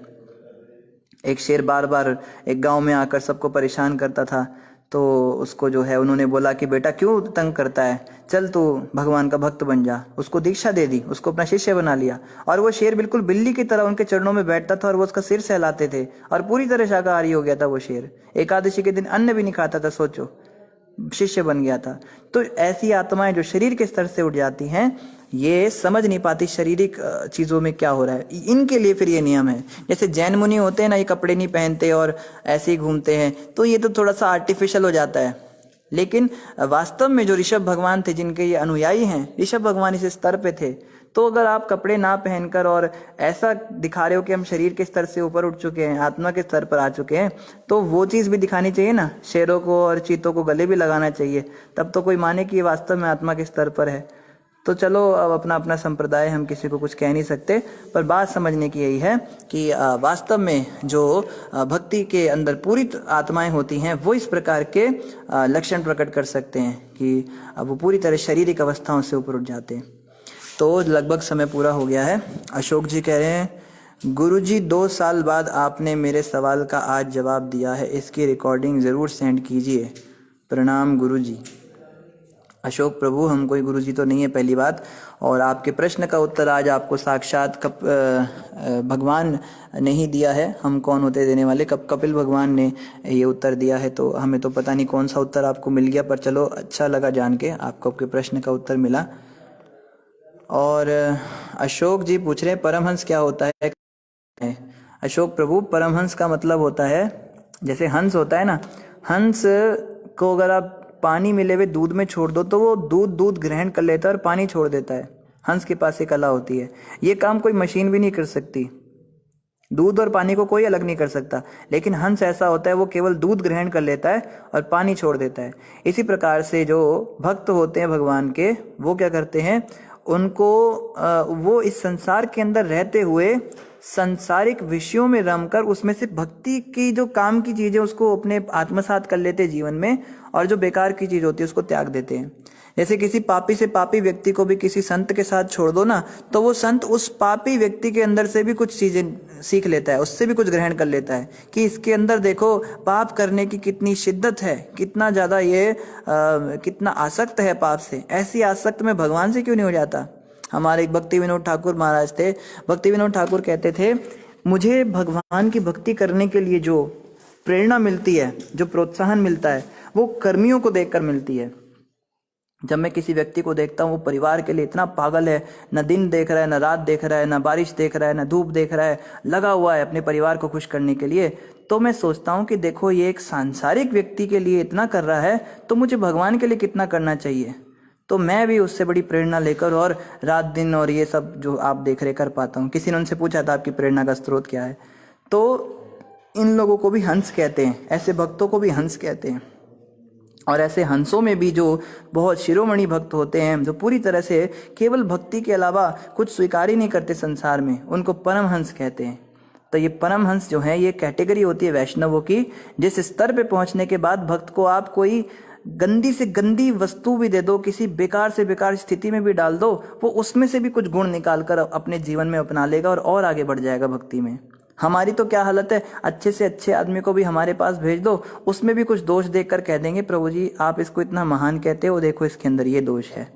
एक शेर बार बार एक गांव में आकर सबको परेशान करता था, तो उसको जो है उन्होंने बोला कि बेटा क्यों तंग करता है, चल तू भगवान का भक्त बन जा। उसको दीक्षा दे दी, उसको अपना शिष्य बना लिया, और वो शेर बिल्कुल बिल्ली की तरह उनके चरणों में बैठता था, और वो उसका सिर सहलाते थे, और पूरी तरह शाकाहारी हो गया था वो शेर। एकादशी के दिन अन्न भी नहीं खाता था, सोचो, शिष्य बन गया था। तो ऐसी आत्माएं जो शरीर के स्तर से उठ जाती हैं, ये समझ नहीं पाती शारीरिक चीजों में क्या हो रहा है। इनके लिए फिर ये नियम है। जैसे जैन मुनि होते हैं ना, ये कपड़े नहीं पहनते और ऐसे ही घूमते हैं, तो ये तो थोड़ा सा आर्टिफिशियल हो जाता है। लेकिन वास्तव में जो ऋषभ भगवान थे, जिनके ये अनुयायी हैं, ऋषभ भगवान इस स्तर पे थे। तो अगर आप कपड़े ना पहनकर और ऐसा दिखा रहे हो कि हम शरीर के स्तर से ऊपर उठ चुके हैं, आत्मा के स्तर पर आ चुके हैं, तो वो चीज भी दिखानी चाहिए ना। शेरों को और चीतों को गले भी लगाना चाहिए, तब तो कोई माने कि ये वास्तव में आत्मा के स्तर पर है। तो चलो, अब अपना अपना संप्रदाय, हम किसी को कुछ कह नहीं सकते, पर बात समझने की यही है कि वास्तव में जो भक्ति के अंदर पूरी आत्माएं होती हैं, वो इस प्रकार के लक्षण प्रकट कर सकते हैं कि वो पूरी तरह शारीरिक अवस्थाओं से ऊपर उठ जाते हैं। तो लगभग समय पूरा हो गया है। अशोक जी कह रहे हैं, गुरुजी 2 साल बाद आपने मेरे सवाल का आज जवाब दिया है, इसकी रिकॉर्डिंग ज़रूर सेंड कीजिए, प्रणाम गुरुजी। अशोक प्रभु, हम कोई गुरुजी तो नहीं है पहली बात, और आपके प्रश्न का उत्तर आज आपको साक्षात भगवान ने ही दिया है। हम कौन होते देने वाले, कपिल भगवान ने ये उत्तर दिया है, तो हमें तो पता नहीं कौन सा उत्तर आपको मिल गया, पर चलो अच्छा लगा जान के आपको आपके प्रश्न का उत्तर मिला। और अशोक जी पूछ रहे हैं परमहंस क्या होता है। अशोक प्रभु, परमहंस का मतलब होता है, जैसे हंस होता है ना, हंस को अगर आप पानी मिले हुए दूध में छोड़ दो तो वो दूध ग्रहण कर लेता है और पानी छोड़ देता है। हंस के पास ये कला होती है। ये काम कोई मशीन भी नहीं कर सकती। दूध और पानी को कोई अलग नहीं कर सकता, लेकिन हंस ऐसा होता है, वो केवल दूध ग्रहण कर लेता है और पानी छोड़ देता है। इसी प्रकार से जो भक्त होते हैं भगवान के, वो क्या करते हैं, उनको वो इस संसार के अंदर रहते हुए सांसारिक विषयों में रमकर उसमें से भक्ति की जो काम की चीजें उसको अपने आत्मसात कर लेते हैं जीवन में, और जो बेकार की चीज होती है उसको त्याग देते हैं। जैसे किसी पापी से पापी व्यक्ति को भी किसी संत के साथ छोड़ दो ना, तो वो संत उस पापी व्यक्ति के अंदर से भी कुछ चीजें सीख लेता है, उससे भी कुछ ग्रहण कर लेता है कि इसके अंदर देखो पाप करने की कितनी शिद्दत है, कितना ज्यादा ये कितना आसक्त है पाप से। ऐसी आसक्त में भगवान से क्यों नहीं हो जाता। हमारे एक भक्ति विनोद ठाकुर महाराज थे। भक्ति विनोद ठाकुर कहते थे, मुझे भगवान की भक्ति करने के लिए जो प्रेरणा मिलती है, जो प्रोत्साहन मिलता है, वो कर्मियों को देखकर मिलती है। जब मैं किसी व्यक्ति को देखता हूँ वो परिवार के लिए इतना पागल है, न दिन देख रहा है, न रात देख रहा है, न बारिश देख रहा है, न धूप देख रहा है, लगा हुआ है अपने परिवार को खुश करने के लिए, तो मैं सोचता हूँ कि देखो ये एक सांसारिक व्यक्ति के लिए इतना कर रहा है, तो मुझे भगवान के लिए कितना करना चाहिए। तो मैं भी उससे बड़ी प्रेरणा लेकर और रात दिन और ये सब जो आप देख रहे कर पाता हूँ। किसी ने उनसे पूछा था आपकी प्रेरणा का स्रोत क्या है, तो इन लोगों को भी हंस कहते हैं, ऐसे भक्तों को भी हंस कहते हैं। और ऐसे हंसों में भी जो बहुत शिरोमणि भक्त होते हैं, जो पूरी तरह से केवल भक्ति के अलावा कुछ स्वीकार ही नहीं करते संसार में, उनको परमहंस कहते हैं। तो ये परमहंस जो है, ये कैटेगरी होती है वैष्णवों की, जिस स्तर पे पहुंचने के बाद भक्त को आप कोई गंदी से गंदी वस्तु भी दे दो, किसी बेकार से बेकार स्थिति में भी डाल दो, वो उसमें से भी कुछ गुण निकाल कर अपने जीवन में अपना लेगा और आगे बढ़ जाएगा भक्ति में। हमारी तो क्या हालत है, अच्छे से अच्छे आदमी को भी हमारे पास भेज दो, उसमें भी कुछ दोष देखकर कह देंगे प्रभु जी आप इसको इतना महान कहते हो, देखो इसके अंदर ये दोष है।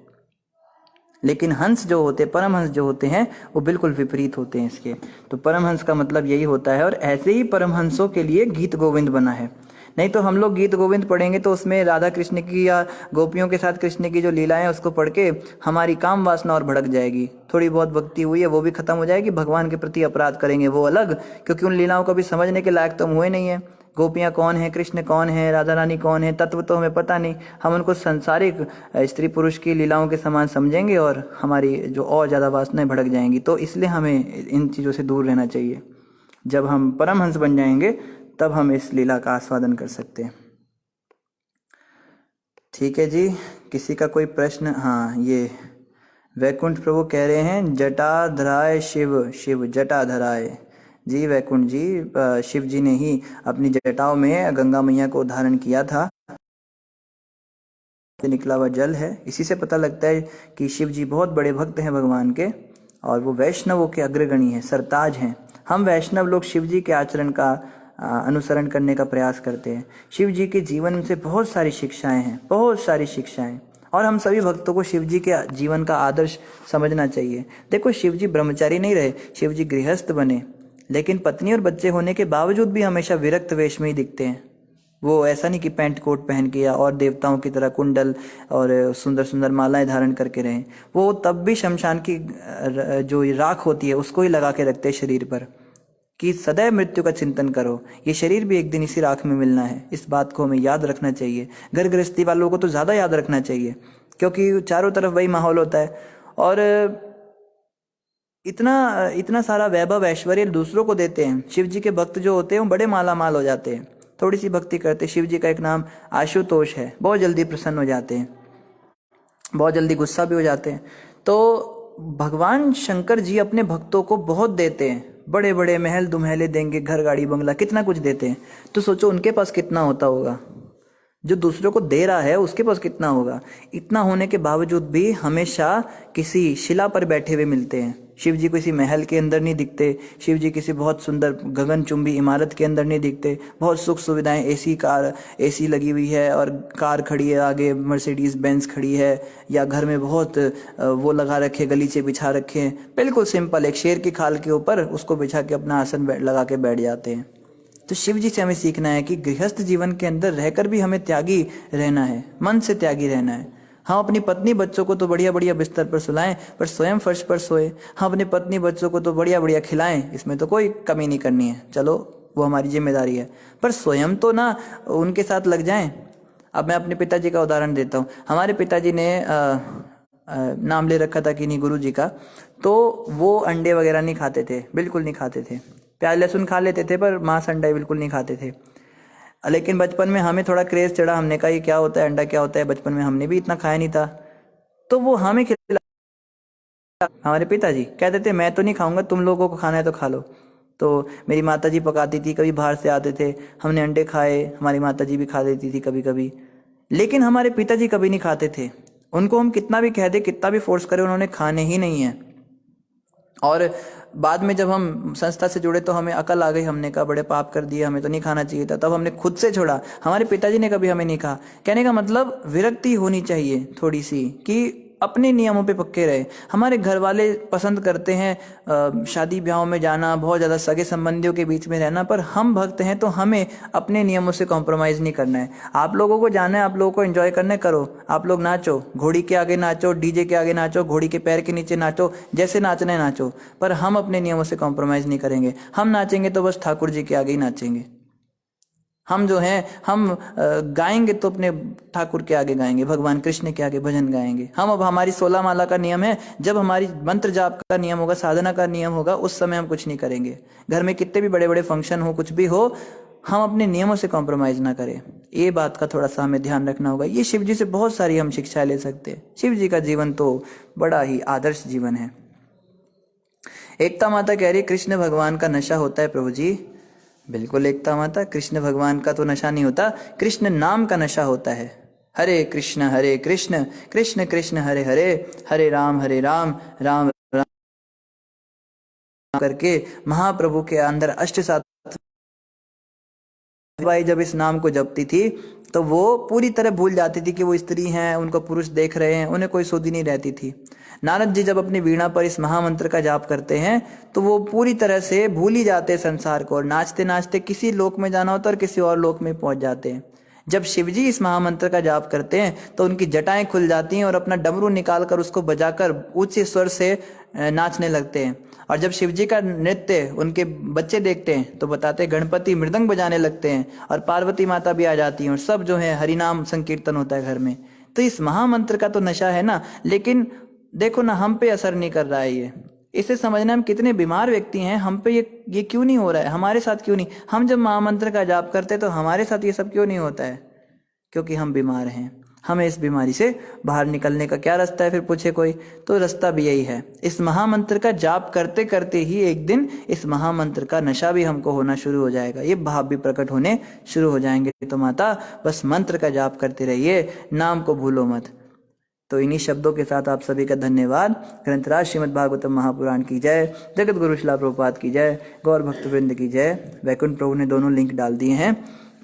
लेकिन हंस जो होते, परमहंस जो होते हैं, वो बिल्कुल विपरीत होते हैं इसके। तो परमहंस का मतलब यही होता है, और ऐसे ही परमहंसों के लिए गीत गोविंद बना है। नहीं तो हम लोग गीत गोविंद पढ़ेंगे तो उसमें राधा कृष्ण की या गोपियों के साथ कृष्ण की जो लीलाएं उसको पढ़ के हमारी काम वासना और भड़क जाएगी। थोड़ी बहुत भक्ति हुई है वो भी खत्म हो जाएगी, भगवान के प्रति अपराध करेंगे वो अलग, क्योंकि उन लीलाओं को भी समझने के लायक तो हम हुए नहीं है। गोपियाँ कौन है, कृष्ण कौन है, राधा रानी कौन है, तत्व तो हमें पता नहीं। हम उनको संसारिक स्त्री पुरुष की लीलाओं के समान समझेंगे और हमारी जो और ज़्यादा वासनाएं भड़क जाएंगी। तो इसलिए हमें इन चीज़ों से दूर रहना चाहिए। जब हम परमहंस बन जाएंगे तब हम इस लीला का आस्वादन कर सकते हैं। ठीक है जी, किसी का कोई प्रश्न? हाँ, ये वैकुंठ प्रभु कह रहे हैं जटाधराय शिव, शिव जटाधराय जी। वैकुंठ जी, शिव जी ने ही अपनी जटाओं में गंगा मैया को धारण किया था, निकला हुआ जल है। इसी से पता लगता है कि शिव जी बहुत बड़े भक्त हैं भगवान के, और वो वैष्णवों के अग्रगणी हैं, सरताज हैं। हम वैष्णव लोग शिव जी के आचरण का अनुसरण करने का प्रयास करते हैं। शिव जी के जीवन से बहुत सारी शिक्षाएं हैं, बहुत सारी शिक्षाएं, और हम सभी भक्तों को शिव जी के जीवन का आदर्श समझना चाहिए। देखो शिव जी ब्रह्मचारी नहीं रहे, शिव जी गृहस्थ बने, लेकिन पत्नी और बच्चे होने के बावजूद भी हमेशा विरक्त वेश में ही दिखते हैं। वो ऐसा नहीं कि पैंट कोट पहन के या और देवताओं की तरह कुंडल और सुंदर सुंदर मालाएं धारण करके रहें। वो तब भी शमशान की जो राख होती है उसको ही लगा के रखते हैं शरीर पर, कि सदैव मृत्यु का चिंतन करो, ये शरीर भी एक दिन इसी राख में मिलना है। इस बात को हमें याद रखना चाहिए। घर गृहस्थी वालों को तो ज़्यादा याद रखना चाहिए, क्योंकि चारों तरफ वही माहौल होता है, और इतना सारा वैभव ऐश्वर्य दूसरों को देते हैं। शिव जी के भक्त जो होते हैं वो बड़े माला माल हो जाते हैं, थोड़ी सी भक्ति करते। शिव जी का एक नाम आशुतोष है, बहुत जल्दी प्रसन्न हो जाते हैं, बहुत जल्दी गुस्सा भी हो जाते हैं। तो भगवान शंकर जी अपने भक्तों को बहुत देते हैं, बड़े बड़े महल दुमहले देंगे, घर गाड़ी बंगला, कितना कुछ देते हैं। तो सोचो उनके पास कितना होता होगा, जो दूसरों को दे रहा है उसके पास कितना होगा। इतना होने के बावजूद भी हमेशा किसी शिला पर बैठे हुए मिलते हैं, शिव जी किसी महल के अंदर नहीं दिखते, शिव जी किसी बहुत सुंदर गगनचुंबी इमारत के अंदर नहीं दिखते। बहुत सुख सुविधाएं, एसी लगी हुई है और कार खड़ी है आगे, मर्सिडीज बेंज खड़ी है, या घर में बहुत वो लगा रखे, गलीचे बिछा रखे हैं, बिल्कुल सिंपल, एक शेर की खाल के ऊपर उसको बिछा के अपना आसन लगा के बैठ जाते हैं। तो शिव जी से हमें सीखना है कि गृहस्थ जीवन के अंदर रहकर भी हमें त्यागी रहना है, मन से त्यागी रहना है। हम अपनी पत्नी बच्चों को तो बढ़िया बढ़िया बिस्तर पर सुलाएं, पर स्वयं फर्श पर सोए। हम अपनी पत्नी बच्चों को तो बढ़िया बढ़िया खिलाएं, इसमें तो कोई कमी नहीं करनी है, चलो वो हमारी जिम्मेदारी है, पर स्वयं तो ना उनके साथ लग जाएं। अब मैं अपने पिताजी का उदाहरण देता हूँ। हमारे पिताजी ने नाम ले रखा था कि नहीं गुरु जी का, तो वो अंडे वगैरह नहीं खाते थे, बिल्कुल नहीं खाते थे। प्याज लहसुन खा लेते थे पर मांस अंडा बिल्कुल नहीं खाते थे। लेकिन बचपन में हमें थोड़ा क्रेज चढ़ा, हमने कहा ये क्या होता है, अंडा क्या होता है, बचपन में हमने भी इतना खाया नहीं था, तो वो हमें खिला। हमारे पिताजी कहते थे मैं तो नहीं खाऊंगा, तुम लोगों को खाना है तो खा लो। तो मेरी माता जी पकाती थी, कभी बाहर से आते थे, हमने अंडे खाए, हमारी माता जी भी खा देती थी कभी कभी, लेकिन हमारे पिताजी कभी नहीं खाते थे। उनको हम कितना भी कह दे, कितना भी फोर्स करें, उन्होंने खाने ही नहीं है। और बाद में जब हम संस्था से जुड़े तो हमें अकल आ गई, हमने कहा बड़े पाप कर दिए, हमें तो नहीं खाना चाहिए था, तब हमने खुद से छोड़ा। हमारे पिताजी ने कभी हमें नहीं कहा। कहने का मतलब विरक्ति होनी चाहिए थोड़ी सी, कि अपने नियमों पे पक्के रहे। हमारे घर वाले पसंद करते हैं शादी ब्याहों में जाना, बहुत ज़्यादा सगे संबंधियों के बीच में रहना, पर हम भक्त हैं तो हमें अपने नियमों से कॉम्प्रोमाइज़ नहीं करना है। आप लोगों को जाना है, आप लोगों को एंजॉय करना है, करो। आप लोग नाचो, घोड़ी के आगे नाचो, डीजे के आगे नाचो, घोड़ी के पैर के नीचे नाचो, जैसे नाचना है नाचो, पर हम अपने नियमों से कॉम्प्रोमाइज़ नहीं करेंगे। हम नाचेंगे तो बस ठाकुर जी के आगे ही नाचेंगे। हम जो हैं, हम गाएंगे तो अपने ठाकुर के आगे गाएंगे, भगवान कृष्ण के आगे भजन गाएंगे। हम अब हमारी 16 माला का नियम है, जब हमारी मंत्र जाप का नियम होगा, साधना का नियम होगा, उस समय हम कुछ नहीं करेंगे। घर में कितने भी बड़े बड़े फंक्शन हो, कुछ भी हो, हम अपने नियमों से कॉम्प्रोमाइज ना करें। ये बात का थोड़ा सा हमें ध्यान रखना होगा। ये शिव जी से बहुत सारी हम शिक्षाएं ले सकते हैं। शिव जी का जीवन तो बड़ा ही आदर्श जीवन है। एकता माता कह रही कृष्ण भगवान का नशा होता है प्रभु जी। बिल्कुल एकता माता, कृष्ण भगवान का तो नशा नहीं होता, कृष्ण नाम का नशा होता है। हरे कृष्ण कृष्ण कृष्ण हरे हरे, हरे राम राम राम करके महाप्रभु के अंदर अष्ट सात बाई जब इस नाम को जपती थी तो वो पूरी तरह भूल जाती थी कि वो स्त्री हैं, उनको पुरुष देख रहे हैं, उन्हें कोई सुधि नहीं रहती थी। नारद जी जब अपनी वीणा पर इस महामंत्र का जाप करते हैं तो वो पूरी तरह से भूल ही जाते हैं संसार को, और नाचते नाचते किसी लोक में जाना होता है और किसी और लोक में पहुंच जाते हैं। जब शिवजी इस महामंत्र का जाप करते हैं तो उनकी जटाएं खुल जाती हैं और अपना डमरू निकालकर उसको बजाकर ऊंचे स्वर से नाचने लगते हैं। और जब शिवजी का नृत्य उनके बच्चे देखते हैं तो बताते हैं गणपति मृदंग बजाने लगते हैं और पार्वती माता भी आ जाती हैं और सब जो है हरिनाम संकीर्तन होता है घर में। तो इस महामंत्र का तो नशा है ना, लेकिन देखो ना हम पे असर नहीं कर रहा है ये। इसे समझना हम कितने बीमार व्यक्ति हैं, हम पे ये क्यों नहीं हो रहा है, हमारे साथ क्यों नहीं। हम जब महामंत्र का जाप करते हैं तो हमारे साथ ये सब क्यों नहीं होता है, क्योंकि हम बीमार हैं। हमें इस बीमारी से बाहर निकलने का क्या रास्ता है, फिर पूछे कोई, तो रास्ता भी यही है। इस महामंत्र का जाप करते करते ही एक दिन इस महामंत्र का नशा भी हमको होना शुरू हो जाएगा, ये भाव भी प्रकट होने शुरू हो जाएंगे। तो माता बस मंत्र का जाप करते रहिए, नाम को भूलो मत। तो इन्हीं शब्दों के साथ आप सभी का धन्यवाद। ग्रंथराज श्रीमद् भागवतम महापुराण की जय, जगत गुरु शिला प्रभुपाद की जय, गौर भक्तवृंद की जय। वैकुंठ प्रभु ने दोनों लिंक डाल दिए हैं,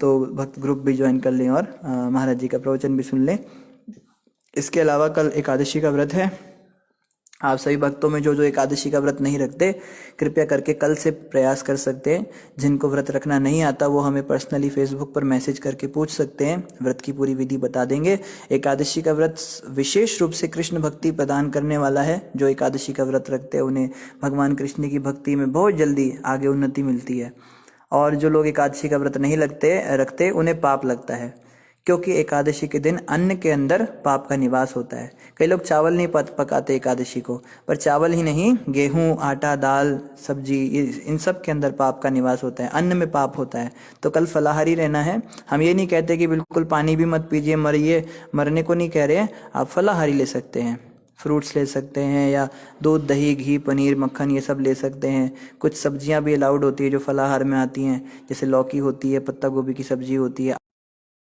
तो भक्त ग्रुप भी ज्वाइन कर लें और महाराज जी का प्रवचन भी सुन लें। इसके अलावा कल एकादशी का व्रत है। आप सभी भक्तों में जो एकादशी का व्रत नहीं रखते, कृपया करके कल से प्रयास कर सकते हैं। जिनको व्रत रखना नहीं आता वो हमें पर्सनली फेसबुक पर मैसेज करके पूछ सकते हैं, व्रत की पूरी विधि बता देंगे। एकादशी का व्रत विशेष रूप से कृष्ण भक्ति प्रदान करने वाला है। जो एकादशी का व्रत रखते हैं उन्हें भगवान कृष्ण की भक्ति में बहुत जल्दी आगे उन्नति मिलती है। और जो लोग एकादशी का व्रत नहीं रखते उन्हें पाप लगता है, क्योंकि एकादशी के दिन अन्न के अंदर पाप का निवास होता है। कई लोग चावल नहीं पकाते एकादशी को, पर चावल ही नहीं, गेहूं, आटा, दाल, सब्जी, इन सब के अंदर पाप का निवास होता है, अन्न में पाप होता है। तो कल फलाहारी रहना है। हम ये नहीं कहते कि बिल्कुल पानी भी मत पीजिए, मरिए, मरने को नहीं कह रहे हैं। आप फलाहारी ले सकते हैं, फ्रूट्स ले सकते हैं, या दूध, दही, घी, पनीर, मक्खन ये सब ले सकते हैं। कुछ सब्जियां भी अलाउड होती है जो फलाहार में आती हैं, जैसे लौकी होती है, पत्ता गोभी की सब्जी होती है,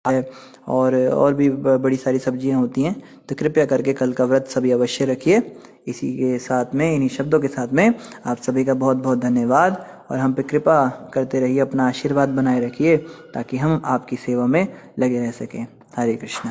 है और भी बड़ी सारी सब्जियां होती हैं। तो कृपया करके कल का व्रत सभी अवश्य रखिए। इसी के साथ में, इन्हीं शब्दों के साथ में आप सभी का बहुत बहुत धन्यवाद, और हम पे कृपा करते रहिए, अपना आशीर्वाद बनाए रखिए ताकि हम आपकी सेवा में लगे रह सकें। हरे कृष्ण।